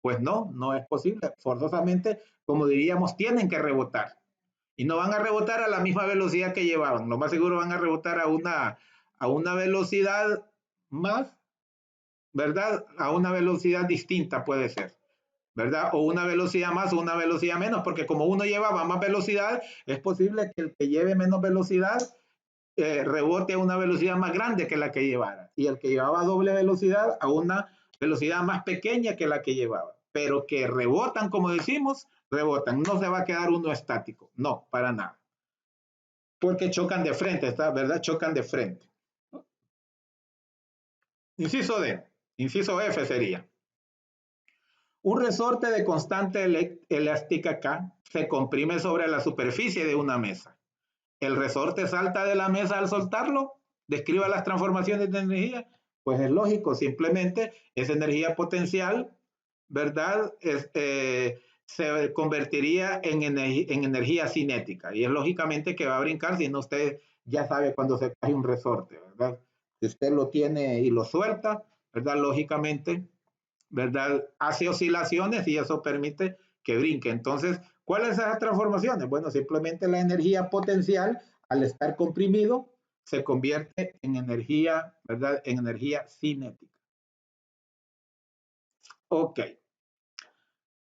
Speaker 1: Pues no, no es posible. Forzosamente, como diríamos, tienen que rebotar. Y no van a rebotar a la misma velocidad que llevaban. Lo más seguro van a rebotar a una velocidad más, ¿verdad? A una velocidad distinta puede ser, ¿verdad? O una velocidad más o una velocidad menos, porque como uno llevaba más velocidad, es posible que el que lleve menos velocidad rebote a una velocidad más grande que la que llevara. Y el que llevaba doble velocidad a una velocidad más pequeña que la que llevaba. Pero que rebotan, como decimos, rebotan. No se va a quedar uno estático. No, para nada. Porque chocan de frente, ¿está? ¿Verdad? Chocan de frente. Inciso D. Inciso F sería. Un resorte de constante elástica K se comprime sobre la superficie de una mesa. El resorte salta de la mesa al soltarlo. Describa las transformaciones de energía. Pues es lógico, simplemente esa energía potencial, ¿verdad? Se convertiría en energía cinética. Y es lógicamente que va a brincar, si no usted ya sabe cuando se cae un resorte, ¿verdad? Si usted lo tiene y lo suelta, ¿verdad? Lógicamente, ¿verdad? Hace oscilaciones y eso permite que brinque. Entonces, ¿cuáles son esas transformaciones? Bueno, simplemente la energía potencial, al estar comprimido, se convierte en energía, ¿verdad? En energía cinética. Ok.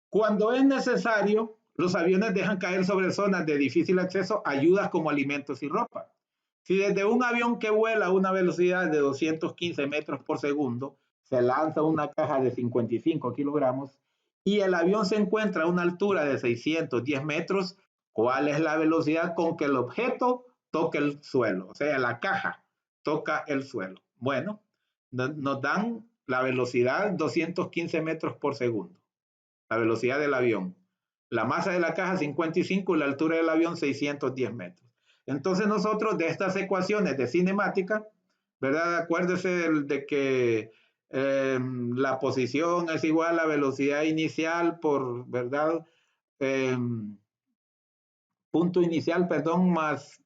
Speaker 1: Cuando es necesario, los aviones dejan caer sobre zonas de difícil acceso ayudas como alimentos y ropa. Si desde un avión que vuela a una velocidad de 215 metros por segundo se lanza una caja de 55 kilogramos y el avión se encuentra a una altura de 610 metros, ¿cuál es la velocidad con que el objeto toca el suelo? O sea, la caja toca el suelo. Bueno, nos dan la velocidad 215 metros por segundo, la velocidad del avión. La masa de la caja 55 y la altura del avión 610 metros. Entonces nosotros de estas ecuaciones de cinemática, ¿verdad? Acuérdese de que la posición es igual a velocidad inicial por, ¿verdad? Eh, punto inicial, perdón, más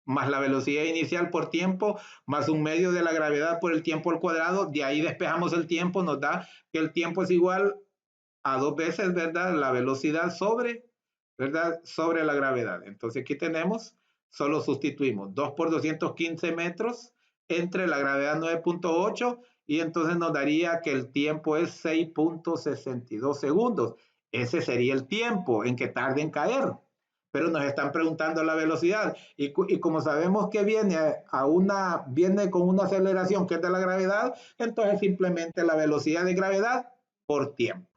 Speaker 1: la velocidad inicial por tiempo, más un medio de la gravedad por el tiempo al cuadrado. De ahí despejamos el tiempo, nos da que el tiempo es igual a 2 veces, ¿verdad? La velocidad sobre, ¿verdad? Sobre la gravedad. Entonces aquí tenemos, solo sustituimos 2 por 215 metros entre la gravedad 9.8 y entonces nos daría que el tiempo es 6.62 segundos. Ese sería el tiempo en que tarde en caer. Pero nos están preguntando la velocidad y como sabemos que viene con una aceleración que es de la gravedad, entonces simplemente la velocidad de gravedad por tiempo.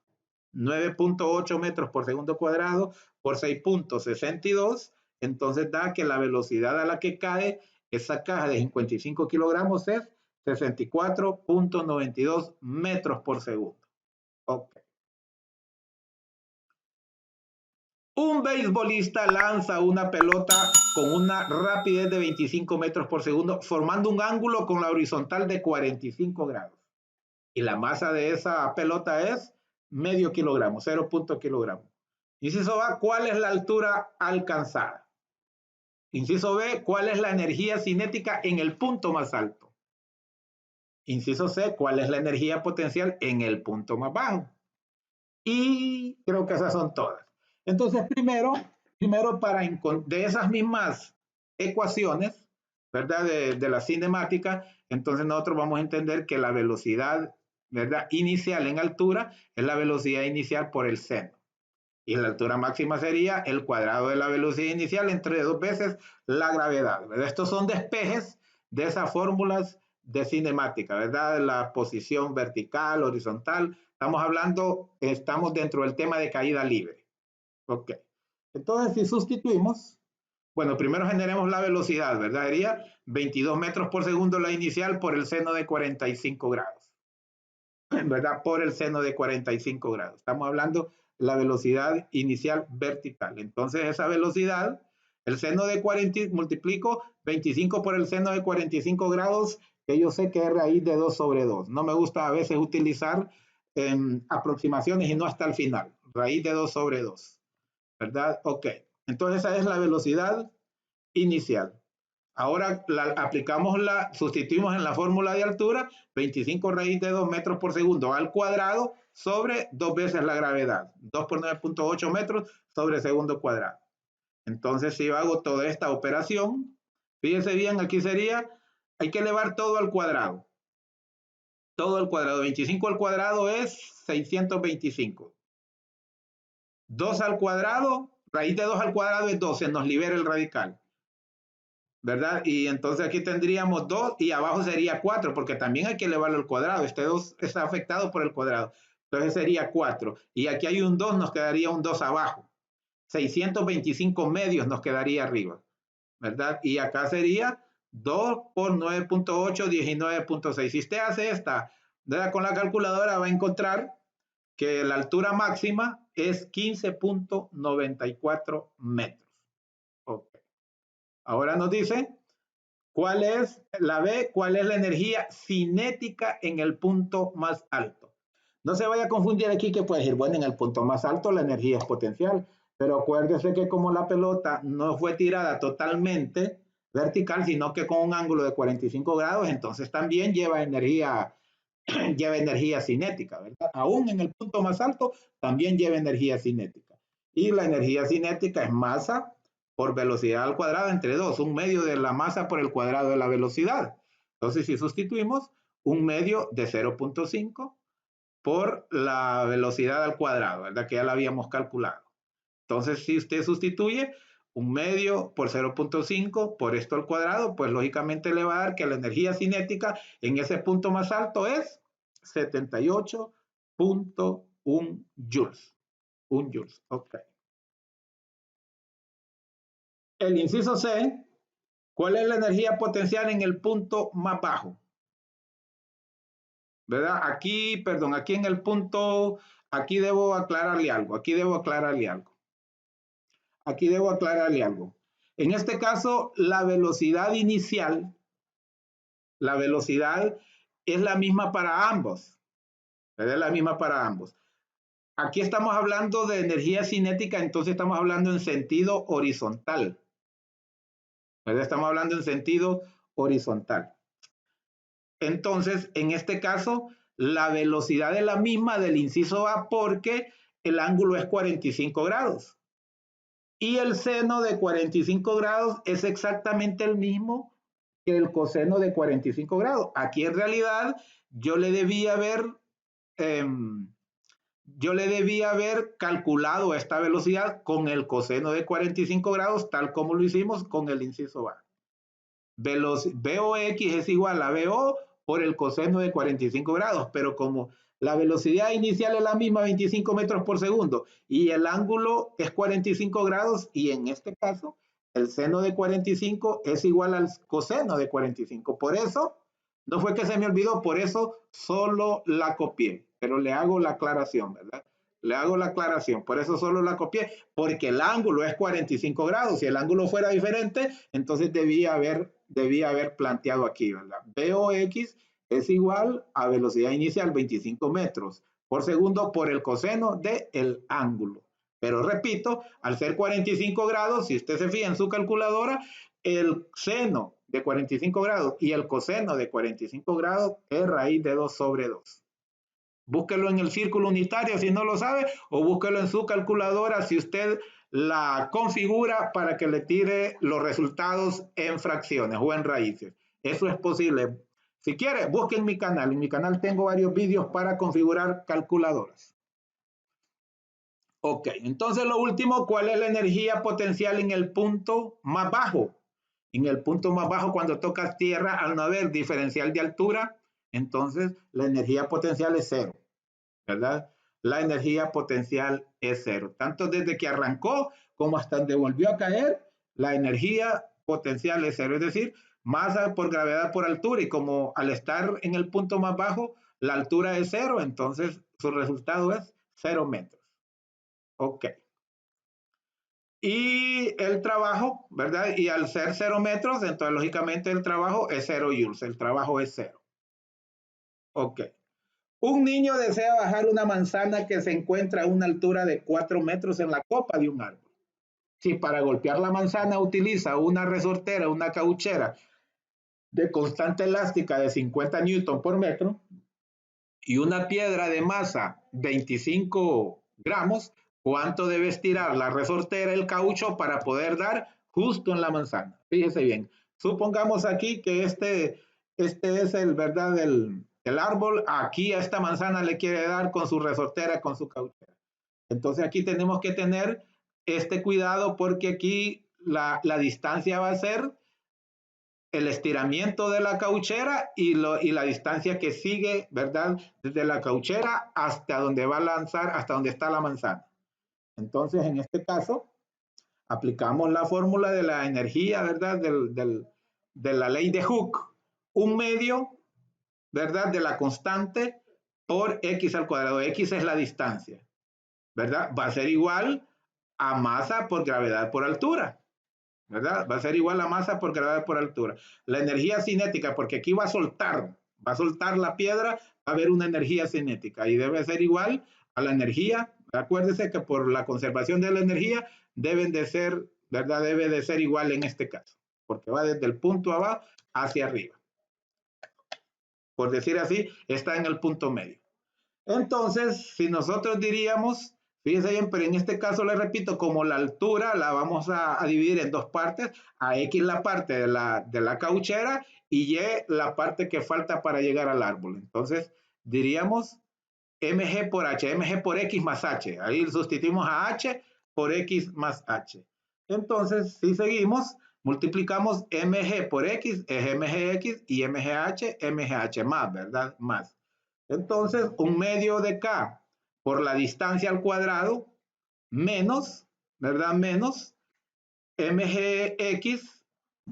Speaker 1: 9.8 metros por segundo cuadrado por 6.62, entonces da que la velocidad a la que cae esa caja de 55 kilogramos es 64.92 metros por segundo. Ok. Un beisbolista lanza una pelota con una rapidez de 25 metros por segundo, formando un ángulo con la horizontal de 45 grados. Y la masa de esa pelota es medio kilogramo, 0. kilogramo. Inciso A, ¿cuál es la altura alcanzada? Inciso B, ¿cuál es la energía cinética en el punto más alto? Inciso C, ¿cuál es la energía potencial en el punto más bajo? Y creo que esas son todas. Entonces, primero de esas mismas ecuaciones, ¿verdad? De la cinemática, entonces nosotros vamos a entender que la velocidad, ¿verdad? Inicial en altura es la velocidad inicial por el seno. Y la altura máxima sería el cuadrado de la velocidad inicial entre 2 veces la gravedad, ¿verdad? Estos son despejes de esas fórmulas de cinemática, ¿verdad? La posición vertical, horizontal. Estamos dentro del tema de caída libre. Ok. Entonces, si sustituimos, bueno, primero generemos la velocidad, ¿verdad? Sería 22 metros por segundo la inicial por el seno de 45 grados, ¿verdad? Por el seno de 45 grados. Estamos hablando de la velocidad inicial vertical. Entonces, esa velocidad, el seno de 40, multiplico 25 por el seno de 45 grados, que yo sé que es raíz de 2 sobre 2. No me gusta a veces utilizar aproximaciones y no hasta el final. Raíz de 2 sobre 2, ¿verdad? Ok. Entonces, esa es la velocidad inicial. Ahora sustituimos en la fórmula de altura 25 raíz de 2 metros por segundo al cuadrado sobre 2 veces la gravedad. 2 por 9.8 metros sobre segundo cuadrado. Entonces, si yo hago toda esta operación, fíjense bien, aquí sería, hay que elevar todo al cuadrado. Todo al cuadrado. 25 al cuadrado es 625. 2 al cuadrado, raíz de 2 al cuadrado es 12, nos libera el radical, ¿verdad? Y entonces aquí tendríamos 2 y abajo sería 4, porque también hay que elevarlo al cuadrado. Este 2 está afectado por el cuadrado. Entonces sería 4. Y aquí hay un 2, nos quedaría un 2 abajo. 625 medios nos quedaría arriba, ¿verdad? Y acá sería 2 por 9.8, 19.6. Si usted hace esta, ¿verdad? Con la calculadora va a encontrar que la altura máxima es 15.94 metros. Okay. Ahora nos dice cuál es la B, cuál es la energía cinética en el punto más alto. No se vaya a confundir aquí que puede decir, bueno, en el punto más alto la energía es potencial, pero acuérdese que como la pelota no fue tirada totalmente vertical, sino que con un ángulo de 45 grados, entonces también lleva energía cinética, ¿verdad? Aún en el punto más alto también lleva energía cinética. Y la energía cinética es masa por velocidad al cuadrado entre 2, un medio de la masa por el cuadrado de la velocidad. Entonces, si sustituimos un medio de 0.5 por la velocidad al cuadrado, ¿verdad? Que ya la habíamos calculado. Entonces, si usted sustituye un medio por 0.5 por esto al cuadrado, pues lógicamente le va a dar que la energía cinética en ese punto más alto es 78.1 joules. 1 joules, ok. El inciso C, ¿cuál es la energía potencial en el punto más bajo? ¿Verdad? Aquí, perdón, aquí en el punto, aquí debo aclararle algo, En este caso, la velocidad inicial, la velocidad es la misma para ambos, ¿verdad? Es la misma para ambos. Aquí estamos hablando de energía cinética, entonces estamos hablando en sentido horizontal, ¿verdad? Estamos hablando en sentido horizontal. Entonces, en este caso, la velocidad es la misma del inciso A porque el ángulo es 45 grados. Y el seno de 45 grados es exactamente el mismo que el coseno de 45 grados. Aquí en realidad yo le debía haber calculado esta velocidad con el coseno de 45 grados, tal como lo hicimos con el inciso A. BOX es igual a BO por el coseno de 45 grados, pero como la velocidad inicial es la misma, 25 metros por segundo, y el ángulo es 45 grados, y en este caso, el seno de 45 es igual al coseno de 45. Por eso, no fue que se me olvidó, por eso solo la copié, pero le hago la aclaración, ¿verdad? Le hago la aclaración, por eso solo la copié, porque el ángulo es 45 grados. Si el ángulo fuera diferente, entonces debía haber planteado aquí, ¿verdad? BOX es igual a velocidad inicial 25 metros por segundo por el coseno del ángulo. Pero repito, al ser 45 grados, si usted se fija en su calculadora, el seno de 45 grados y el coseno de 45 grados es raíz de 2 sobre 2. Búsquelo en el círculo unitario si no lo sabe, o búsquelo en su calculadora si usted la configura para que le tire los resultados en fracciones o en raíces. Eso es posible. Si quiere, busque en mi canal. En mi canal tengo varios vídeos para configurar calculadoras. Ok, entonces lo último, ¿cuál es la energía potencial en el punto más bajo? En el punto más bajo, cuando tocas tierra, al no haber diferencial de altura, entonces la energía potencial es cero. ¿Verdad? La energía potencial es cero. Tanto desde que arrancó como hasta donde volvió a caer, la energía potencial es cero. Es decir, masa por gravedad por altura. Y como al estar en el punto más bajo, la altura es cero, entonces su resultado es 0 metros. Ok. Y el trabajo, ¿verdad? Y al ser 0 metros, entonces lógicamente el trabajo es 0 joules. El trabajo es 0. Ok. Un niño desea bajar una manzana que se encuentra a una altura de 4 metros en la copa de un árbol. Si para golpear la manzana utiliza una resortera, una cauchera de constante elástica de 50 newton por metro y una piedra de masa 25 gramos, ¿cuánto debe estirar la resortera, el caucho, para poder dar justo en la manzana? Fíjese bien. Supongamos aquí que este es el verdad el árbol. Aquí a esta manzana le quiere dar con su resortera, con su cauchera. Entonces aquí tenemos que tener este cuidado porque aquí la distancia va a ser el estiramiento de la cauchera y la distancia que sigue, ¿verdad? Desde la cauchera hasta donde va a lanzar, hasta donde está la manzana. Entonces, en este caso, aplicamos la fórmula de la energía, ¿verdad? De la ley de Hooke. Un medio, ¿verdad? De la constante por x al cuadrado. X es la distancia, ¿verdad? Va a ser igual a masa por gravedad por altura, ¿verdad? Va a ser igual a masa por gravedad por altura. La energía cinética, porque aquí va a soltar la piedra, va a haber una energía cinética y debe ser igual a la energía. Acuérdese que por la conservación de la energía deben de ser, ¿verdad? Debe de ser igual en este caso, porque va desde el punto abajo hacia arriba. Por decir así, está en el punto medio. Entonces, si nosotros diríamos, fíjense bien, pero en este caso le repito, como la altura la vamos a dividir en dos partes, a X la parte de la cauchera y Y la parte que falta para llegar al árbol. Entonces, diríamos mg por h, mg por x más h. Ahí sustituimos a h por x más h. Entonces, si seguimos, multiplicamos mg por x, es mgx y mgh, mgh más, ¿verdad? Más. Entonces, un medio de k por la distancia al cuadrado menos, ¿verdad? Menos mgx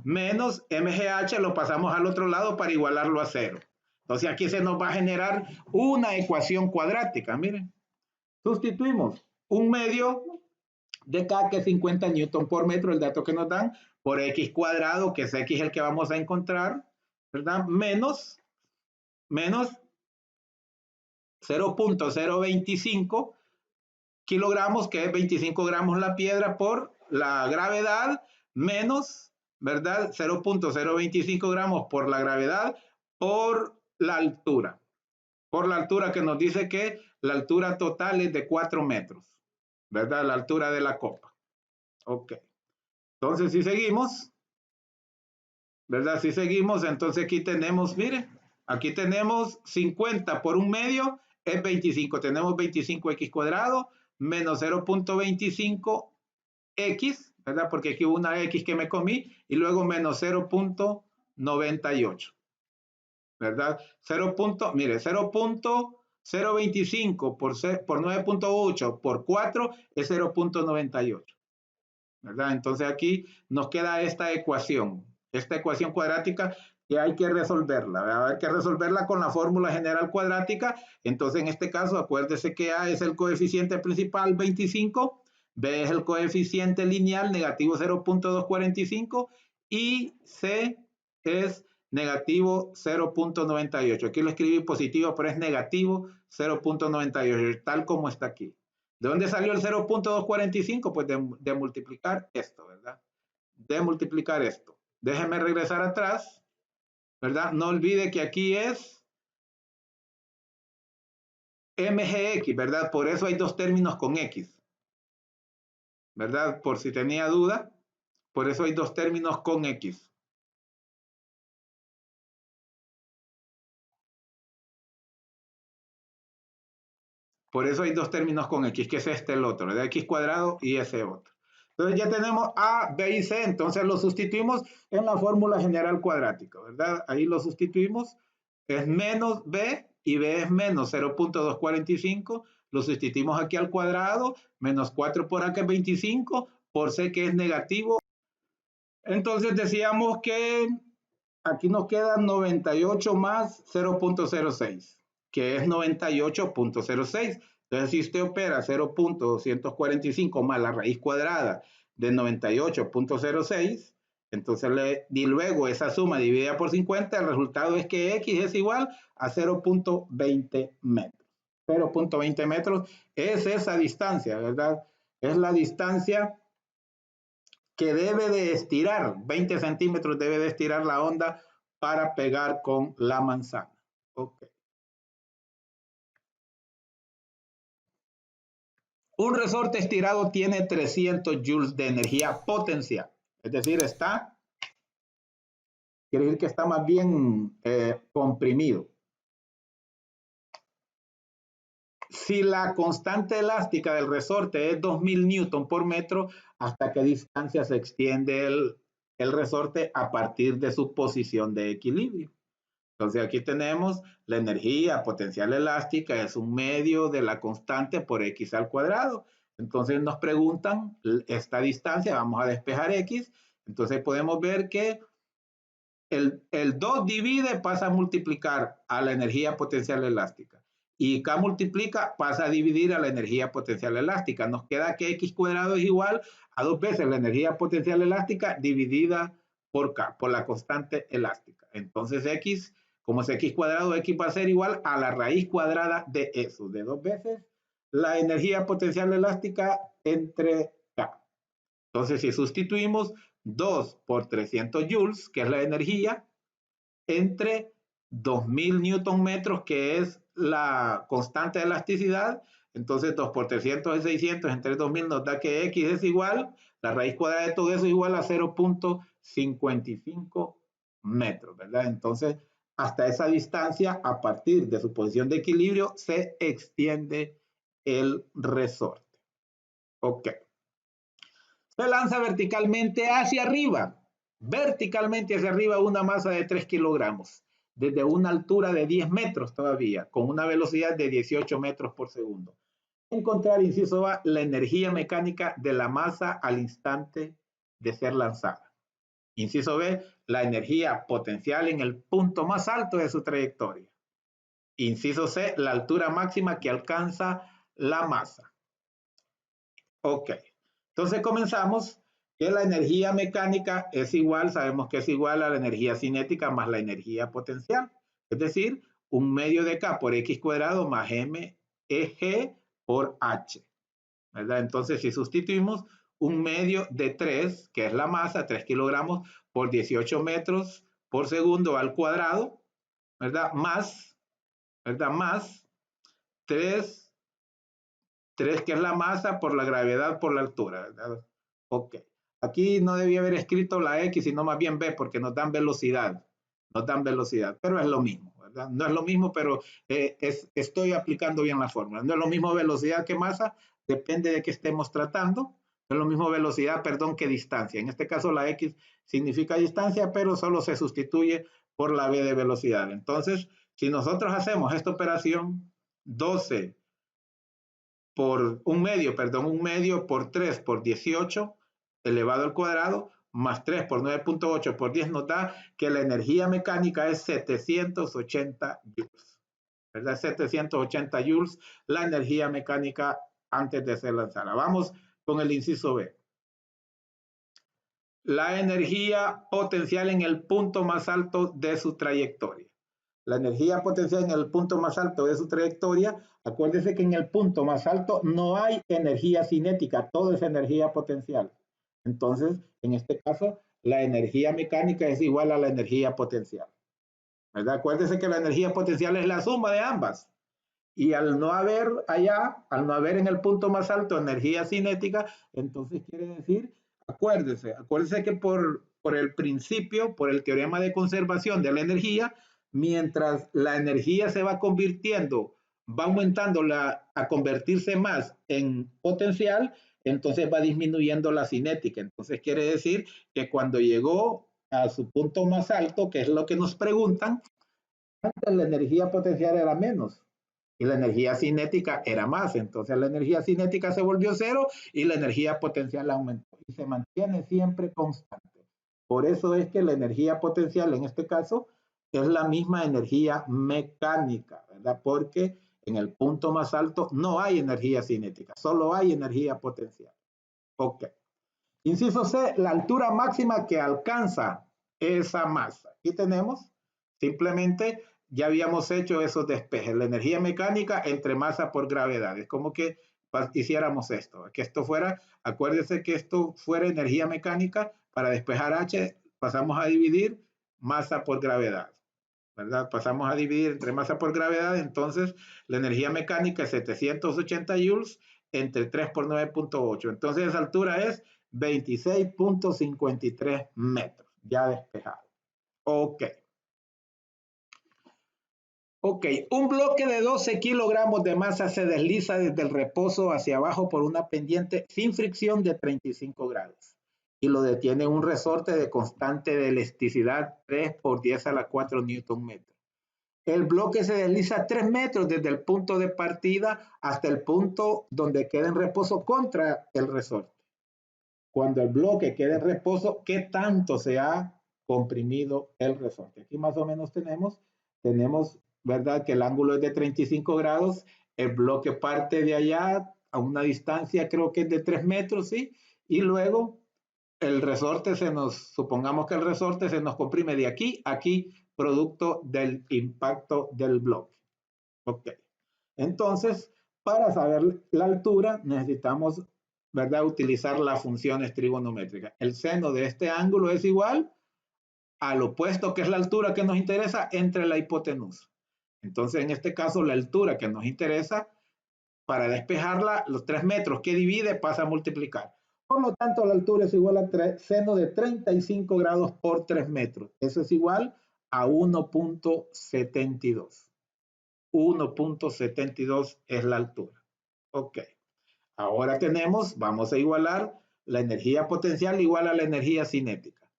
Speaker 1: menos mgh, lo pasamos al otro lado para igualarlo a cero. Entonces, aquí se nos va a generar una ecuación cuadrática, miren. Sustituimos un medio de k, que es 50 newton por metro, el dato que nos dan, por x cuadrado, que es x el que vamos a encontrar, ¿verdad? Menos 0.025 kilogramos, que es 25 gramos la piedra por la gravedad, menos, ¿verdad? 0.025 gramos por la gravedad por la altura. Por la altura, que nos dice que la altura total es de 4 metros, ¿verdad? La altura de la copa. Ok. Entonces, si seguimos, ¿verdad? Si seguimos, entonces aquí tenemos, mire, aquí tenemos 50 por un medio, es 25. Tenemos 25x cuadrado menos 0.25x, ¿verdad? Porque aquí hubo una x que me comí, y luego menos 0.98, ¿verdad? 0. Mire, 0.025 por 9.8 por 4 es 0.98, ¿verdad? Entonces aquí nos queda esta ecuación cuadrática que hay que resolverla, ¿verdad? Hay que resolverla con la fórmula general cuadrática. Entonces, en este caso, acuérdese que A es el coeficiente principal, 25, B es el coeficiente lineal, negativo 0.245, y C es negativo 0.98. Aquí lo escribí positivo, pero es negativo 0.98, tal como está aquí. ¿De dónde salió el 0.245? Pues de multiplicar esto, ¿verdad? De multiplicar esto. Déjenme regresar atrás, ¿verdad? No olvide que aquí es mgx, ¿verdad? Por eso hay dos términos con x, ¿verdad? Por si tenía duda, por eso hay dos términos con x. Por eso hay dos términos con x, que es el otro, ¿verdad? X cuadrado y ese otro. Entonces ya tenemos A, B y C, entonces lo sustituimos en la fórmula general cuadrática, ¿verdad? Ahí lo sustituimos, es menos B y B es menos 0.245, lo sustituimos aquí al cuadrado, menos 4 por A que es 25, por C que es negativo. Entonces decíamos que aquí nos queda 98 más 0.06, que es 98.06. Entonces, si usted opera 0.245 más la raíz cuadrada de 98.06, entonces y luego esa suma dividida por 50, el resultado es que x es igual a 0.20 metros. 0.20 metros es esa distancia, ¿verdad? Es la distancia que debe de estirar, 20 centímetros debe de estirar la onda para pegar con la manzana. Ok. Un resorte estirado tiene 300 joules de energía potencial. Es decir, quiere decir que está más bien comprimido. Si la constante elástica del resorte es 2000 newton por metro, ¿hasta qué distancia se extiende el resorte a partir de su posición de equilibrio? Entonces aquí tenemos la energía potencial elástica, es un medio de la constante por x al cuadrado. Entonces nos preguntan esta distancia, vamos a despejar x, entonces podemos ver que el 2 divide, pasa a multiplicar a la energía potencial elástica. Y K multiplica, pasa a dividir a la energía potencial elástica. Nos queda que x cuadrado es igual a 2 veces la energía potencial elástica dividida por K, por la constante elástica. Entonces x, como es x cuadrado, x va a ser igual a la raíz cuadrada de eso, de 2 veces la energía potencial elástica entre K. Entonces, si sustituimos 2 por 300 joules, que es la energía, entre 2000 newton metros, que es la constante de elasticidad, entonces 2 por 300 es 600, entre 2000 nos da que x es igual, la raíz cuadrada de todo eso es igual a 0.55 metros, ¿verdad? Entonces, hasta esa distancia, a partir de su posición de equilibrio, se extiende el resorte. Ok. Se lanza verticalmente hacia arriba una masa de 3 kilogramos, desde una altura de 10 metros todavía, con una velocidad de 18 metros por segundo. Encontrar, inciso A, la energía mecánica de la masa al instante de ser lanzada. Inciso B, la energía potencial en el punto más alto de su trayectoria. Inciso C, la altura máxima que alcanza la masa. Ok. Entonces comenzamos que la energía mecánica es igual, sabemos que es igual a la energía cinética más la energía potencial. Es decir, un medio de K por X cuadrado más MEG por H. ¿Verdad? Entonces, si sustituimos un medio de 3, que es la masa, 3 kilogramos por 18 metros por segundo al cuadrado, ¿verdad? Más 3 que es la masa por la gravedad por la altura, ¿verdad? Ok. Aquí no debía haber escrito la X, sino más bien B, porque nos dan velocidad. Pero es lo mismo, ¿verdad? No es lo mismo, pero estoy aplicando bien la fórmula. No es lo mismo velocidad que masa, depende de qué estemos tratando. No es lo mismo velocidad, perdón, que distancia. En este caso la X significa distancia, pero solo se sustituye por la B de velocidad. Entonces, si nosotros hacemos esta operación, 12 por un medio por 3 por 18 elevado al cuadrado, más 3 por 9.8 por 10 nos da que la energía mecánica es 780 joules. ¿Verdad? 780 joules la energía mecánica antes de ser lanzada. Vamos con el inciso B. La energía potencial en el punto más alto de su trayectoria. La energía potencial en el punto más alto de su trayectoria, acuérdense que en el punto más alto no hay energía cinética, todo es energía potencial. Entonces, en este caso, la energía mecánica es igual a la energía potencial. ¿Verdad? Acuérdense que la energía potencial es la suma de ambas. Y al no haber allá, al no haber en el punto más alto energía cinética, entonces quiere decir, acuérdese que por el principio, por el teorema de conservación de la energía, mientras la energía se va convirtiendo, va aumentando a convertirse más en potencial, entonces va disminuyendo la cinética. Entonces quiere decir que cuando llegó a su punto más alto, que es lo que nos preguntan, antes la energía potencial era menos y la energía cinética era más. Entonces la energía cinética se volvió cero y la energía potencial aumentó y se mantiene siempre constante. Por eso es que la energía potencial en este caso es la misma energía mecánica, ¿verdad? Porque en el punto más alto no hay energía cinética, solo hay energía potencial. Ok. Inciso C, la altura máxima que alcanza esa masa. Aquí tenemos simplemente, ya habíamos hecho esos despejes, la energía mecánica entre masa por gravedad. Es como que hiciéramos esto, que esto fuera, acuérdese que esto fuera energía mecánica, para despejar H pasamos a dividir masa por gravedad, ¿verdad? Pasamos a dividir entre masa por gravedad, entonces la energía mecánica es 780 joules entre 3 por 9.8, entonces esa altura es 26.53 metros, ya despejado. Ok. Ok, un bloque de 12 kilogramos de masa se desliza desde el reposo hacia abajo por una pendiente sin fricción de 35 grados y lo detiene un resorte de constante de elasticidad 3 por 10 a la 4 newton metro. El bloque se desliza 3 metros desde el punto de partida hasta el punto donde queda en reposo contra el resorte. Cuando el bloque quede en reposo, ¿qué tanto se ha comprimido el resorte? Aquí más o menos tenemos, ¿verdad? Que el ángulo es de 35 grados, el bloque parte de allá a una distancia, creo que es de 3 metros, ¿sí? Y luego el resorte supongamos que el resorte se nos comprime de aquí a aquí, producto del impacto del bloque. Ok. Entonces, para saber la altura, necesitamos, ¿verdad?, utilizar las funciones trigonométricas. El seno de este ángulo es igual al opuesto, que es la altura que nos interesa, entre la hipotenusa. Entonces, en este caso, la altura que nos interesa, para despejarla, los 3 metros que divide pasa a multiplicar. Por lo tanto, la altura es igual a seno de 35 grados por 3 metros. Eso es igual a 1.72. 1.72 es la altura. Ok. Ahora vamos a igualar la energía potencial igual a la energía cinética.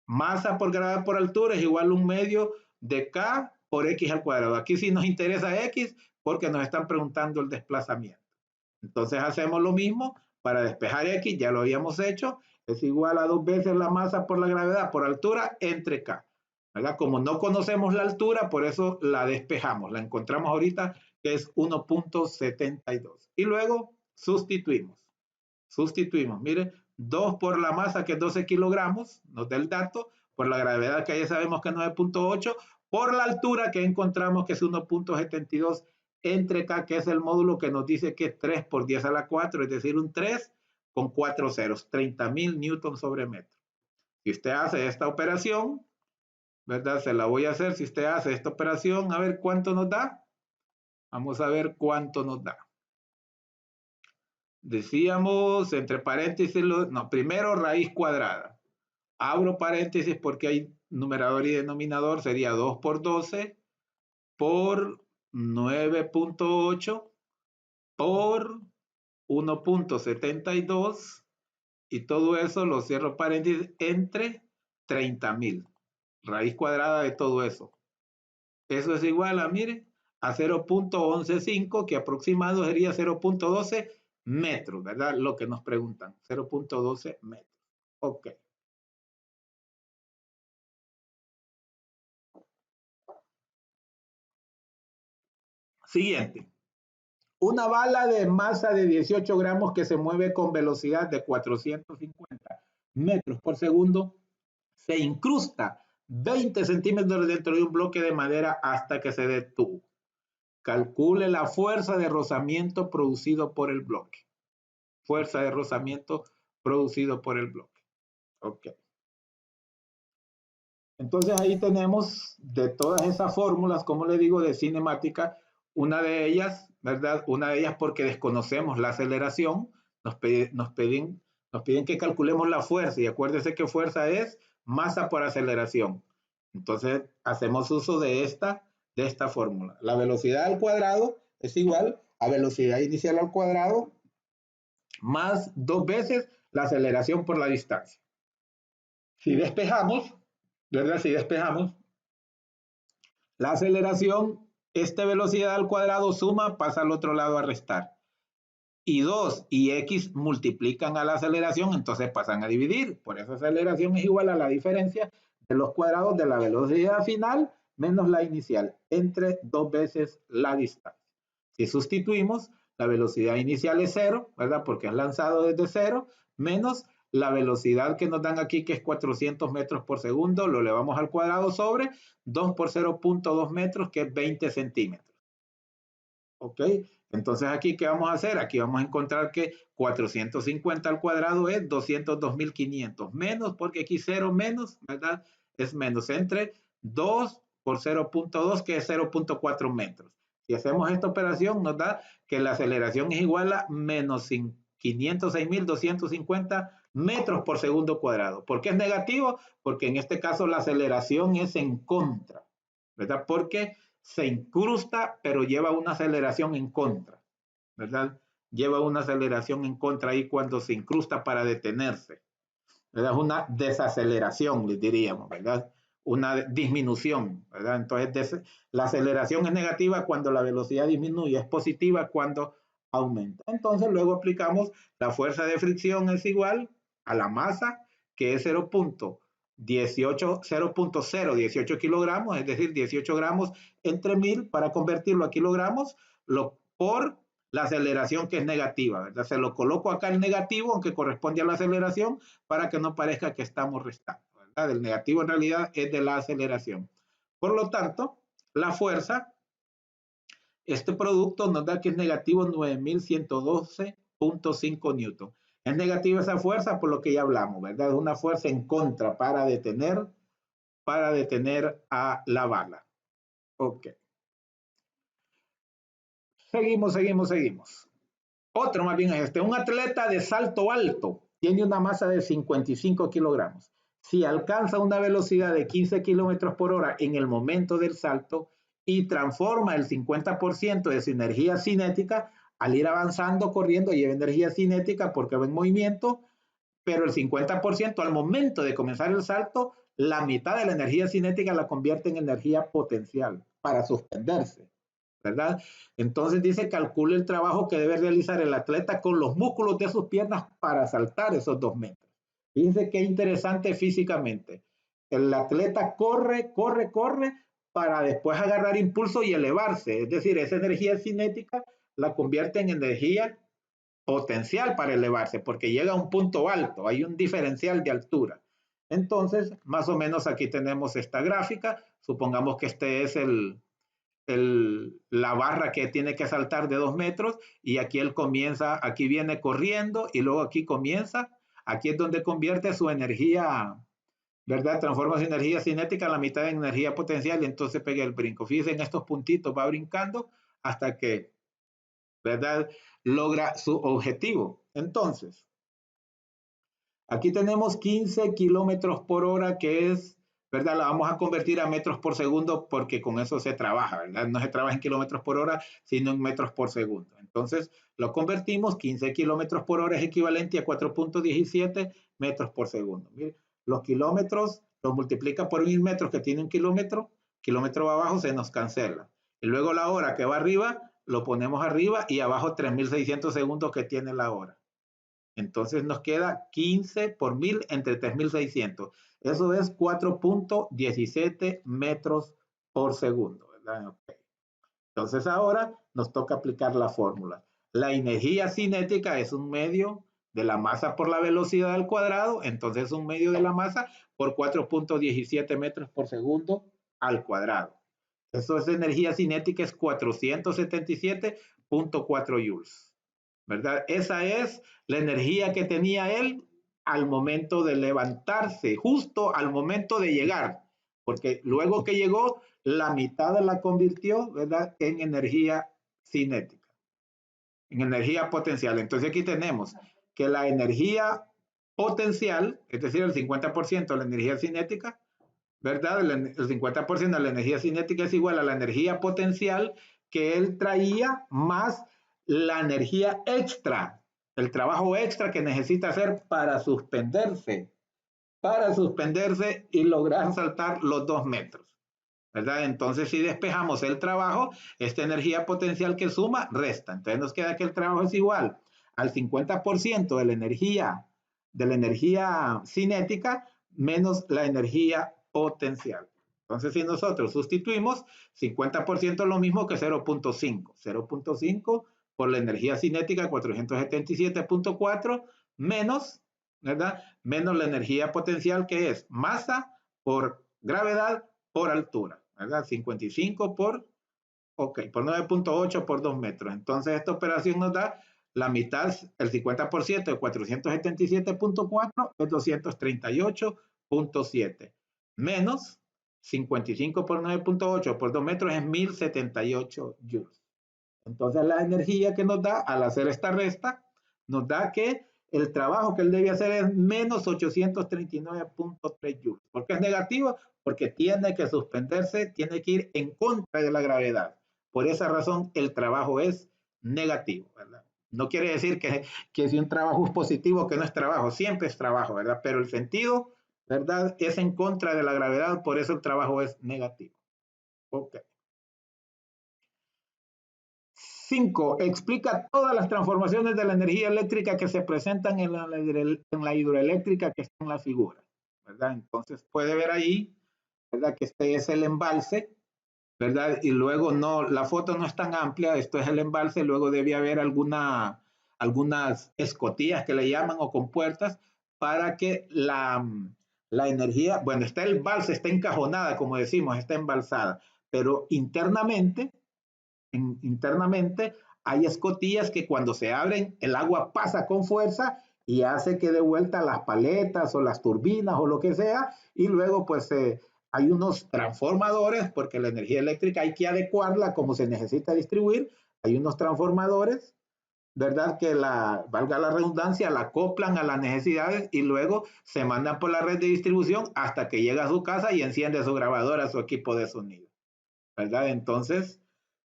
Speaker 1: Masa por gravedad por altura es igual a 1/2 de K por X al cuadrado. Aquí sí nos interesa X porque nos están preguntando el desplazamiento. Entonces hacemos lo mismo para despejar X, ya lo habíamos hecho, es igual a 2 veces la masa por la gravedad por altura entre K. ¿Verdad? Como no conocemos la altura, por eso la despejamos. La encontramos ahorita que es 1.72. Y luego sustituimos. Mire, 2 por la masa que es 12 kilogramos, nos da el dato, por la gravedad que ya sabemos que es 9.8, por la altura que encontramos que es 1.72 entre K, que es el módulo que nos dice que es 3 por 10 a la 4, es decir, un 3 con 4 ceros, 30.000 newton sobre metro. Si usted hace esta operación, ¿verdad? Se la voy a hacer. Si usted hace esta operación, a ver cuánto nos da. Vamos a ver cuánto nos da. Decíamos, entre paréntesis, no, primero raíz cuadrada. Abro paréntesis porque hay numerador y denominador, sería 2 por 12 por 9.8 por 1.72 y todo eso lo cierro paréntesis entre 30.000. Raíz cuadrada de todo eso. Eso es igual a, mire, a 0.115, que aproximado sería 0.12 metros, ¿verdad? Lo que nos preguntan, 0.12 metros. Ok. Siguiente. Una bala de masa de 18 gramos que se mueve con velocidad de 450 metros por segundo se incrusta 20 centímetros dentro de un bloque de madera hasta que se detuvo. Calcule la fuerza de rozamiento producido por el bloque. Fuerza de rozamiento producido por el bloque. Ok. Entonces ahí tenemos de todas esas fórmulas, como le digo, de cinemática, una de ellas, ¿verdad? Una de ellas porque desconocemos la aceleración, nos piden que calculemos la fuerza y acuérdense que fuerza es masa por aceleración. Entonces hacemos uso de esta fórmula. La velocidad al cuadrado es igual a velocidad inicial al cuadrado más 2 veces la aceleración por la distancia. Si despejamos, ¿verdad? Si despejamos la aceleración, esta velocidad al cuadrado suma, pasa al otro lado a restar. Y 2 y x multiplican a la aceleración, entonces pasan a dividir. Por eso aceleración es igual a la diferencia de los cuadrados de la velocidad final menos la inicial, entre 2 veces la distancia. Si sustituimos, la velocidad inicial es 0, ¿verdad? Porque es lanzado desde 0, menos la velocidad que nos dan aquí, que es 400 metros por segundo, lo elevamos al cuadrado sobre 2 por 0.2 metros, que es 20 centímetros. ¿Ok? Entonces aquí, ¿qué vamos a hacer? Aquí vamos a encontrar que 450 al cuadrado es 202.500 menos, porque aquí 0 menos, ¿verdad? Es menos entre 2 por 0.2, que es 0.4 metros. Si hacemos esta operación, nos da que la aceleración es igual a menos 506.250 metros por segundo cuadrado. ¿Por qué es negativo? Porque en este caso la aceleración es en contra, ¿verdad? Porque se incrusta, pero lleva una aceleración en contra, ¿verdad? Lleva una aceleración en contra ahí cuando se incrusta para detenerse, ¿verdad? Es una desaceleración, les diríamos, ¿verdad? Una disminución, ¿verdad? Entonces, la aceleración es negativa cuando la velocidad disminuye, es positiva cuando aumenta. Entonces, luego aplicamos la fuerza de fricción es igual a la masa, que es 0.018 kilogramos, es decir, 18 gramos entre 1000 para convertirlo a kilogramos, por la aceleración que es negativa, ¿verdad? Se lo coloco acá el negativo, aunque corresponde a la aceleración, para que no parezca que estamos restando, ¿verdad? El negativo en realidad es de la aceleración. Por lo tanto, la fuerza, este producto nos da que es negativo 9112.5 newton. Es negativa esa fuerza por lo que ya hablamos, ¿verdad? Es una fuerza en contra para detener a la bala. Ok. Seguimos. Otro más bien es este. Un atleta de salto alto tiene una masa de 55 kilogramos. Si alcanza una velocidad de 15 kilómetros por hora en el momento del salto y transforma el 50% de su energía cinética, al ir avanzando, corriendo, lleva energía cinética porque va en movimiento, pero el 50% al momento de comenzar el salto, la mitad de la energía cinética la convierte en energía potencial para suspenderse, ¿verdad? Entonces dice, calcule el trabajo que debe realizar el atleta con los músculos de sus piernas para saltar esos 2 metros. Fíjense qué interesante físicamente. El atleta corre para después agarrar impulso y elevarse. Es decir, esa energía cinética la convierte en energía potencial para elevarse, porque llega a un punto alto, hay un diferencial de altura. Entonces, más o menos aquí tenemos esta gráfica. Supongamos que este es la barra que tiene que saltar de 2 metros, y aquí él comienza, aquí viene corriendo y luego aquí comienza, aquí es donde convierte su energía, ¿verdad? Transforma su energía cinética a la mitad de energía potencial y entonces pega el brinco. Fíjense, en estos puntitos va brincando hasta que, ¿verdad?, logra su objetivo. Entonces, aquí tenemos 15 kilómetros por hora, que es, ¿verdad? La vamos a convertir a metros por segundo porque con eso se trabaja, ¿verdad? No se trabaja en kilómetros por hora, sino en metros por segundo. Entonces, lo convertimos, 15 kilómetros por hora es equivalente a 4.17 metros por segundo. Mire, los kilómetros los multiplica por 1000 metros que tiene un kilómetro abajo se nos cancela. Y luego la hora que va arriba, lo ponemos arriba y abajo 3600 segundos que tiene la hora. Entonces nos queda 15 por 1000 entre 3600. Eso es 4.17 metros por segundo, ¿verdad? Okay. Entonces ahora nos toca aplicar la fórmula. La energía cinética es un medio de la masa por la velocidad al cuadrado, entonces es un medio de la masa por 4.17 metros por segundo al cuadrado. Eso es energía cinética, es 477.4 joules, ¿verdad? Esa es la energía que tenía él al momento de levantarse, justo al momento de llegar, porque luego que llegó, la mitad la convirtió, ¿verdad?, en energía cinética, en energía potencial. Entonces aquí tenemos que la energía potencial, es decir, el 50% de la energía cinética, ¿verdad? El 50% de la energía cinética es igual a la energía potencial que él traía más la energía extra, el trabajo extra que necesita hacer para suspenderse y lograr saltar los 2 metros, ¿verdad? Entonces, si despejamos el trabajo, esta energía potencial que suma, resta. Entonces nos queda que el trabajo es igual al 50% de la energía cinética menos la energía potencial. Entonces, si nosotros sustituimos, 50% es lo mismo que 0.5. 0.5 por la energía cinética, 477.4, menos, ¿verdad? Menos la energía potencial, que es masa por gravedad por altura, ¿verdad? 55 por Ok, por 9.8 por 2 metros. Entonces esta operación nos da la mitad, el 50% de 477.4 es 238.7. Menos 55 por 9.8 por 2 metros es 1078 joules. Entonces la energía que nos da al hacer esta resta, nos da que el trabajo que él debe hacer es menos 839.3 joules. ¿Por qué es negativo? Porque tiene que suspenderse, tiene que ir en contra de la gravedad. Por esa razón el trabajo es negativo, ¿verdad? No quiere decir que si un trabajo es positivo, que no es trabajo, siempre es trabajo, ¿verdad? Pero el sentido, ¿verdad? Es en contra de la gravedad, por eso el trabajo es negativo. Ok. 5. Explica todas las transformaciones de la energía eléctrica que se presentan en la hidroeléctrica que está en la figura, ¿verdad? Entonces puede ver ahí, ¿verdad? Que este es el embalse, ¿verdad? Y luego no, la foto no es tan amplia, esto es el embalse, luego debe haber algunas escotillas que le llaman o compuertas para que la energía, bueno, está el embalse, está encajonada, como decimos, está embalsada, pero internamente hay escotillas que cuando se abren el agua pasa con fuerza y hace que de vuelta las paletas o las turbinas o lo que sea y luego pues hay unos transformadores porque la energía eléctrica hay que adecuarla como se necesita distribuir, hay unos transformadores, ¿verdad? Que valga la redundancia, la acoplan a las necesidades y luego se mandan por la red de distribución hasta que llega a su casa y enciende su grabadora, su equipo de sonido, ¿verdad? Entonces,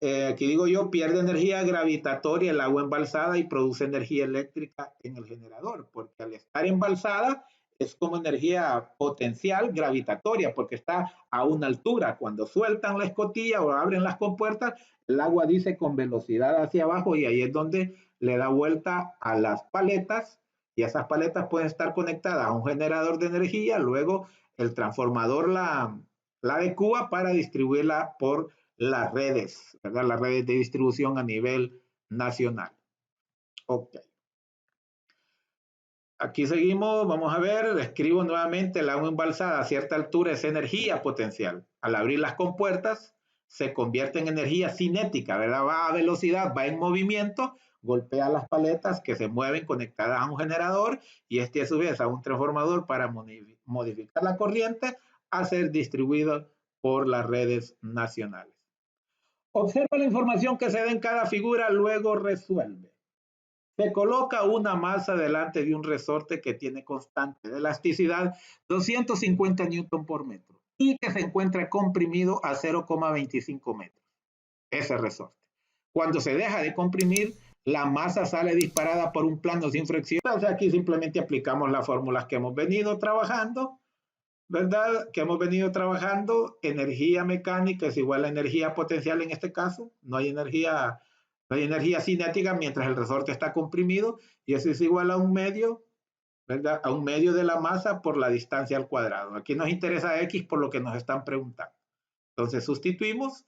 Speaker 1: aquí digo yo, pierde energía gravitatoria el agua embalsada y produce energía eléctrica en el generador, porque al estar embalsada es como energía potencial gravitatoria, porque está a una altura. Cuando sueltan la escotilla o abren las compuertas, el agua dice con velocidad hacia abajo y ahí es donde le da vuelta a las paletas y esas paletas pueden estar conectadas a un generador de energía, luego el transformador la adecua para distribuirla por las redes, ¿verdad? Las redes de distribución a nivel nacional. Ok. Aquí seguimos, vamos a ver, escribo nuevamente el agua embalsada a cierta altura es energía potencial. Al abrir las compuertas se convierte en energía cinética, ¿verdad? Va a velocidad, va en movimiento, golpea las paletas que se mueven conectadas a un generador y este a su vez a un transformador para modificar la corriente a ser distribuido por las redes nacionales. Observa la información que se da en cada figura, luego resuelve. Se coloca una masa delante de un resorte que tiene constante de elasticidad 250 newton por metro y que se encuentra comprimido a 0,25 metros. Ese resorte. Cuando se deja de comprimir, la masa sale disparada por un plano sin fricción. Entonces aquí simplemente aplicamos las fórmulas que hemos venido trabajando, ¿verdad? Que hemos venido trabajando, energía mecánica es igual a energía potencial en este caso, no hay energía cinética mientras el resorte está comprimido y eso es igual a un medio, ¿verdad? A un medio de la masa por la distancia al cuadrado. Aquí nos interesa X por lo que nos están preguntando. Entonces sustituimos,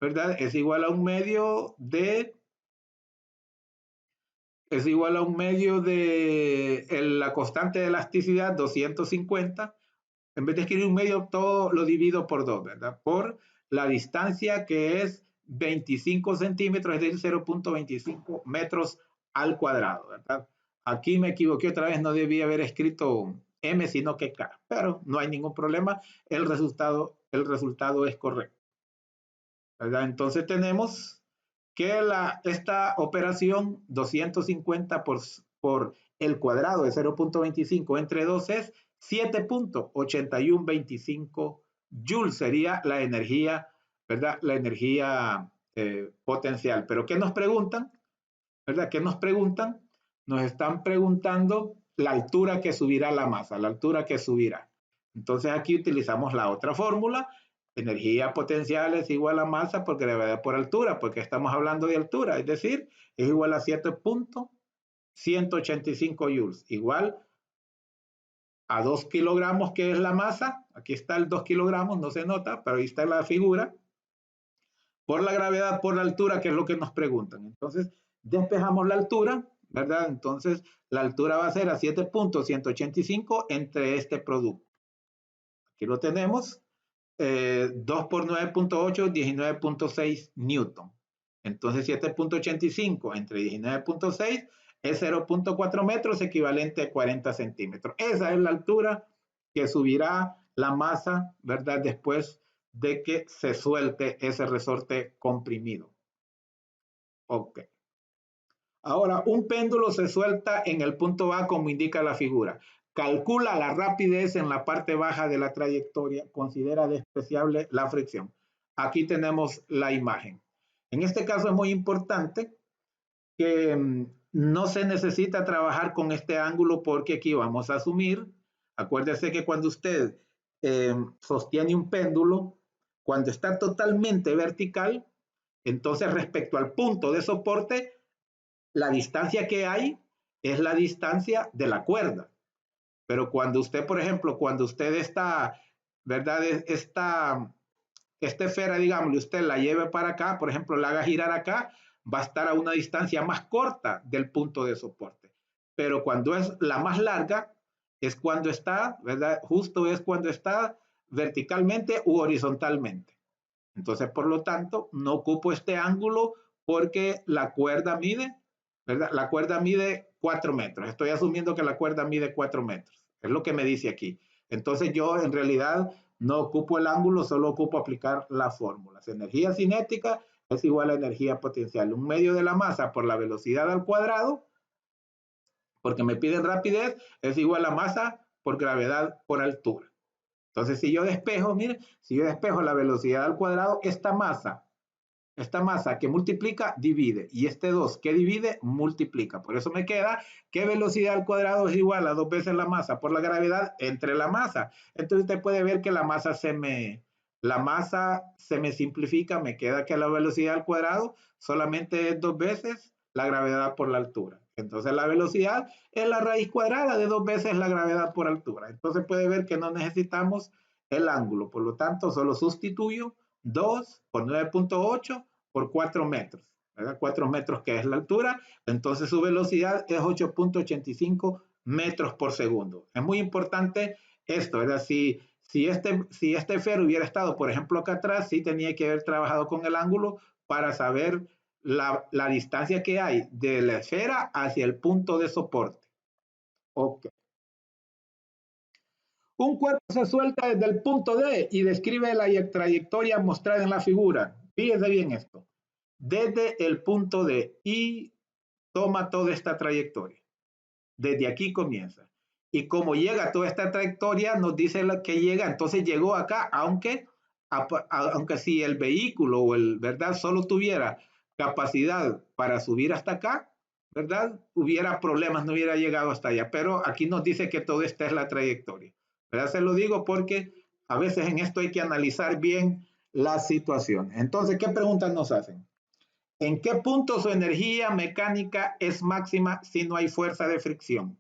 Speaker 1: ¿verdad? Es igual a un medio de la constante de elasticidad 250. En vez de escribir un medio, todo lo divido por 2, ¿verdad? Por la distancia que es 25 centímetros, es decir, 0.25 metros al cuadrado, ¿verdad? Aquí me equivoqué otra vez, no debía haber escrito M, sino que K, pero no hay ningún problema, el resultado es correcto, ¿verdad? Entonces tenemos que esta operación 250 por el cuadrado de 0.25 entre 2 es 7.8125 joules sería la energía, ¿verdad? La energía potencial. Pero ¿qué nos preguntan? ¿Verdad? ¿Qué nos preguntan? Nos están preguntando la altura que subirá la masa, la altura que subirá. Entonces aquí utilizamos la otra fórmula, energía potencial es igual a masa por gravedad por altura, porque estamos hablando de altura, es decir, es igual a 7.185 joules, igual a 2 kilogramos que es la masa, aquí está el 2 kilogramos, no se nota, pero ahí está la figura, por la gravedad por la altura, que es lo que nos preguntan. Entonces, despejamos la altura, ¿verdad? Entonces, la altura va a ser a 7.185 entre este producto. Aquí lo tenemos, 2 por 9.8, 19.6 newton. Entonces 7.85 entre 19.6 es 0.4 metros, equivalente a 40 centímetros. Esa es la altura que subirá la masa, ¿verdad? Después de que se suelte ese resorte comprimido. Ok. Ahora, un péndulo se suelta en el punto A como indica la figura. Calcula la rapidez en la parte baja de la trayectoria. Considera despreciable la fricción. Aquí tenemos la imagen. En este caso es muy importante que no se necesita trabajar con este ángulo porque aquí vamos a asumir, acuérdese que cuando usted sostiene un péndulo, cuando está totalmente vertical, entonces respecto al punto de soporte, la distancia que hay es la distancia de la cuerda. Pero cuando usted, por ejemplo, cuando usted está, ¿verdad? Esta esfera, digamos, usted la lleve para acá, por ejemplo, la haga girar acá, va a estar a una distancia más corta del punto de soporte. Pero cuando es la más larga, es cuando está, ¿verdad? Justo es cuando está verticalmente u horizontalmente. Entonces, por lo tanto, no ocupo este ángulo porque la cuerda mide, ¿verdad? La cuerda mide 4 metros. Estoy asumiendo que la cuerda mide 4 metros. Es lo que me dice aquí. Entonces, yo en realidad no ocupo el ángulo, solo ocupo aplicar las fórmulas. Energía cinética es igual a energía potencial. Un medio de la masa por la velocidad al cuadrado, porque me piden rapidez, es igual a masa por gravedad por altura. Entonces, si yo despejo, mire, si yo despejo la velocidad al cuadrado, esta masa que multiplica, divide. Y este 2 que divide, multiplica. Por eso me queda que velocidad al cuadrado es igual a 2 veces la masa por la gravedad entre la masa. Entonces usted puede ver que la masa se me simplifica, me queda que la velocidad al cuadrado solamente es 2 veces la gravedad por la altura. Entonces la velocidad es la raíz cuadrada de 2 veces la gravedad por altura. Entonces puede ver que no necesitamos el ángulo. Por lo tanto, solo sustituyo 2 por 9.8 por 4 metros, ¿verdad? 4 metros que es la altura, entonces su velocidad es 8.85 metros por segundo. Es muy importante esto, ¿verdad? Si este esfero hubiera estado, por ejemplo, acá atrás, sí tenía que haber trabajado con el ángulo para saber la distancia que hay de la esfera hacia el punto de soporte. Ok. Un cuerpo se suelta desde el punto D y describe la trayectoria mostrada en la figura. Fíjese bien esto. Desde el punto D y toma toda esta trayectoria. Desde aquí comienza. Y como llega toda esta trayectoria, nos dice que llega, entonces llegó acá, aunque si el vehículo o el, ¿verdad? Solo tuviera capacidad para subir hasta acá, ¿verdad? Hubiera problemas, no hubiera llegado hasta allá. Pero aquí nos dice que todo esta es la trayectoria. ¿Verdad? Se lo digo porque a veces en esto hay que analizar bien la situación. Entonces, ¿qué preguntas nos hacen? ¿En qué punto su energía mecánica es máxima si no hay fuerza de fricción?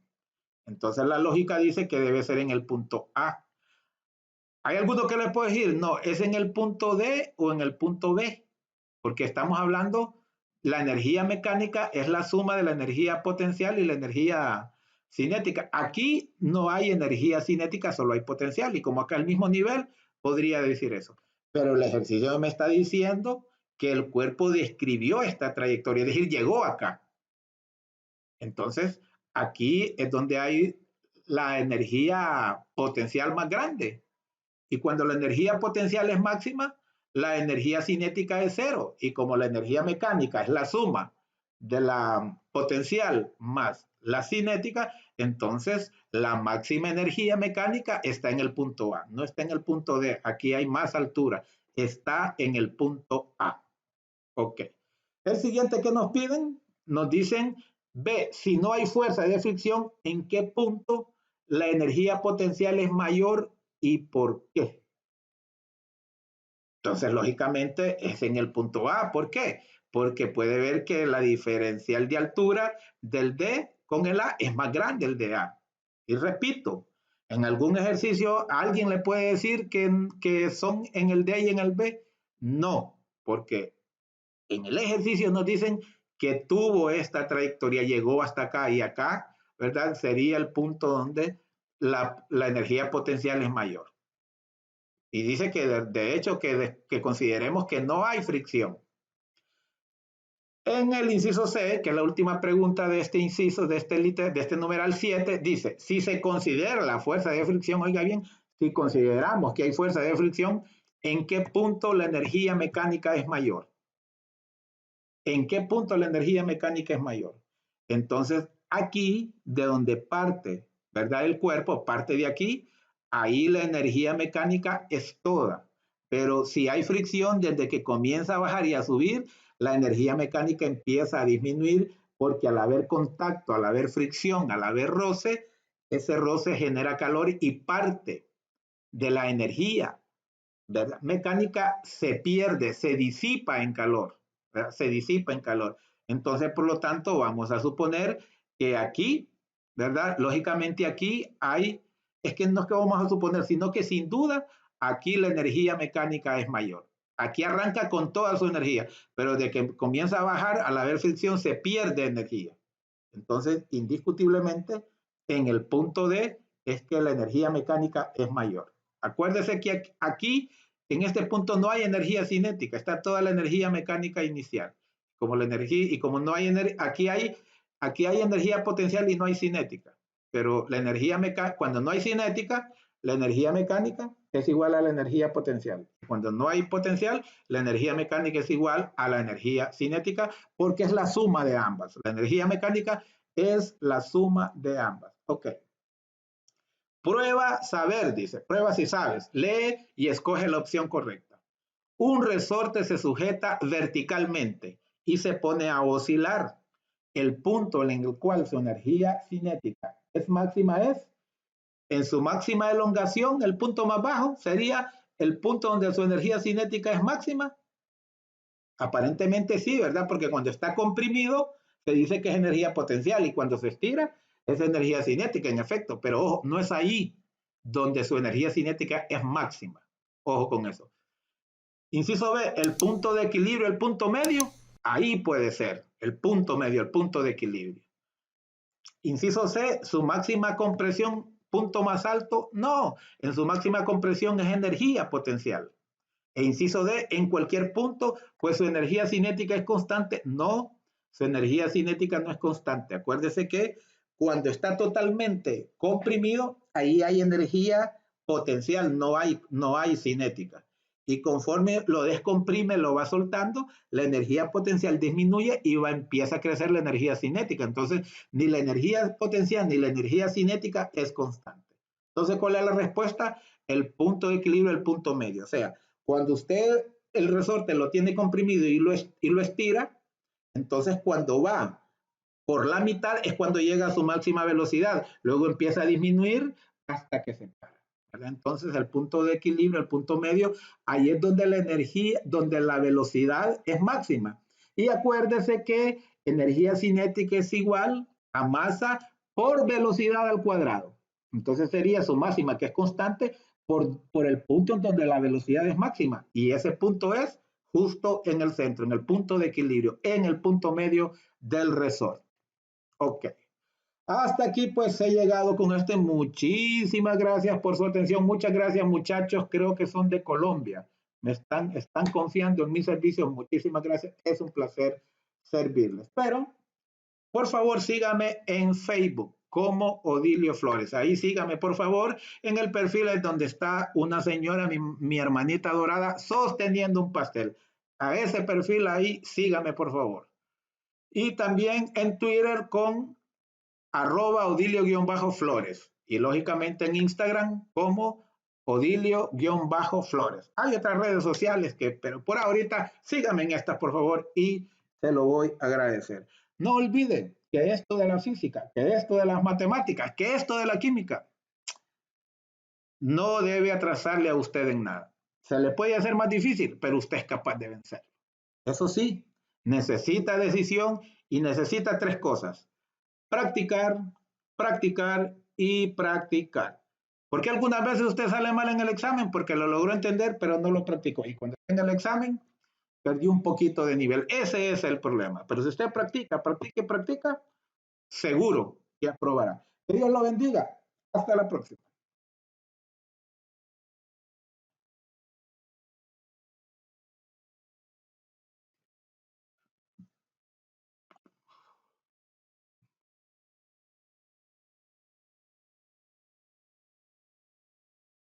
Speaker 1: Entonces la lógica dice que debe ser en el punto A. ¿Hay alguno que le puede decir? No, es en el punto D o en el punto B, porque estamos hablando, la energía mecánica es la suma de la energía potencial y la energía cinética. Aquí no hay energía cinética, solo hay potencial, y como acá al mismo nivel, podría decir eso. Pero el ejercicio me está diciendo que el cuerpo describió esta trayectoria, es decir, llegó acá. Entonces, aquí es donde hay la energía potencial más grande. Y cuando la energía potencial es máxima, la energía cinética es cero. Y como la energía mecánica es la suma de la potencial más la cinética, entonces la máxima energía mecánica está en el punto A, no está en el punto D. Aquí hay más altura, está en el punto A. Ok. El siguiente que nos piden, nos dicen, B, si no hay fuerza de fricción, ¿en qué punto la energía potencial es mayor y por qué? Entonces, lógicamente, es en el punto A. ¿Por qué? Porque puede ver que la diferencial de altura del D con el A es más grande el de A. Y repito, en algún ejercicio alguien le puede decir que son en el D y en el B. No, porque en el ejercicio nos dicen que tuvo esta trayectoria, llegó hasta acá y acá, ¿verdad? Sería el punto donde la energía potencial es mayor. Y dice que de hecho que consideremos que no hay fricción. En el inciso C, que es la última pregunta de este inciso, de este numeral 7, dice, si se considera la fuerza de fricción, oiga bien, si consideramos que hay fuerza de fricción, ¿en qué punto la energía mecánica es mayor? ¿En qué punto la energía mecánica es mayor? Entonces, aquí, de donde parte, ¿verdad? El cuerpo parte de aquí, ahí la energía mecánica es toda. Pero si hay fricción, desde que comienza a bajar y a subir, la energía mecánica empieza a disminuir porque al haber contacto, al haber fricción, al haber roce, ese roce genera calor y parte de la energía, ¿verdad? Mecánica se pierde, se disipa en calor, ¿verdad? Se disipa en calor. Entonces, por lo tanto, vamos a suponer que aquí, ¿verdad? Lógicamente aquí hay, es que no es que vamos a suponer, sino que sin duda aquí la energía mecánica es mayor. Aquí arranca con toda su energía, pero de que comienza a bajar, al haber fricción, se pierde energía. Entonces, indiscutiblemente, en el punto D es que la energía mecánica es mayor. Acuérdese que aquí, en este punto, no hay energía cinética, está toda la energía mecánica inicial. Como la energía, y como no hay energía, aquí hay energía potencial y no hay cinética. Pero la energía mecánica, cuando no hay cinética, la energía mecánica es igual a la energía potencial. Cuando no hay potencial, la energía mecánica es igual a la energía cinética porque es la suma de ambas. La energía mecánica es la suma de ambas. Ok. Prueba saber, dice. Prueba si sabes. Lee y escoge la opción correcta. Un resorte se sujeta verticalmente y se pone a oscilar. El punto en el cual su energía cinética es máxima es en su máxima elongación, el punto más bajo sería el punto donde su energía cinética es máxima. Aparentemente sí, ¿verdad? Porque cuando está comprimido se dice que es energía potencial y cuando se estira es energía cinética, en efecto. Pero ojo, no es ahí donde su energía cinética es máxima. Ojo con eso. Inciso B, el punto de equilibrio, el punto medio, ahí puede ser el punto medio, el punto de equilibrio. Inciso C, su máxima compresión, punto más alto, no, en su máxima compresión es energía potencial. E inciso D, en cualquier punto, pues su energía cinética es constante, no, su energía cinética no es constante. Acuérdese que cuando está totalmente comprimido, ahí hay energía potencial, no hay cinética. Y conforme lo descomprime, lo va soltando, la energía potencial disminuye y empieza a crecer la energía cinética. Entonces, ni la energía potencial ni la energía cinética es constante. Entonces, ¿cuál es la respuesta? El punto de equilibrio, el punto medio. O sea, cuando usted el resorte lo tiene comprimido y lo estira, entonces cuando va por la mitad es cuando llega a su máxima velocidad. Luego empieza a disminuir hasta que se para. ¿Verdad? Entonces el punto de equilibrio, el punto medio, ahí es donde la energía, donde la velocidad es máxima. Y acuérdese que energía cinética es igual a masa por velocidad al cuadrado. Entonces sería su máxima, que es constante, por el punto en donde la velocidad es máxima. Y ese punto es justo en el centro, en el punto de equilibrio, en el punto medio del resorte. Ok. Hasta aquí pues he llegado con este. Muchísimas gracias por su atención. Muchas gracias muchachos. Creo que son de Colombia. Están confiando en mis servicios. Muchísimas gracias. Es un placer servirles. Pero, por favor, sígame en Facebook como Odilio Flores. Ahí sígame, por favor, en el perfil es donde está una señora, mi hermanita dorada, sosteniendo un pastel. A ese perfil ahí, sígame, por favor. Y también en Twitter con @Odilio_Flores y lógicamente en Instagram como Odilio_Flores. Hay otras redes sociales pero por ahorita síganme en estas por favor y se lo voy a agradecer. No olviden que esto de la física, que esto de las matemáticas, que esto de la química no debe atrasarle a usted en nada. Se le puede hacer más difícil, pero usted es capaz de vencer. Eso sí, necesita decisión y necesita 3 cosas: practicar, practicar y practicar. Porque algunas veces usted sale mal en el examen porque lo logró entender, pero no lo practicó. Y cuando en el examen, perdió un poquito de nivel. Ese es el problema. Pero si usted practica, practica y practica, seguro que aprobará. Que Dios lo bendiga. Hasta la próxima.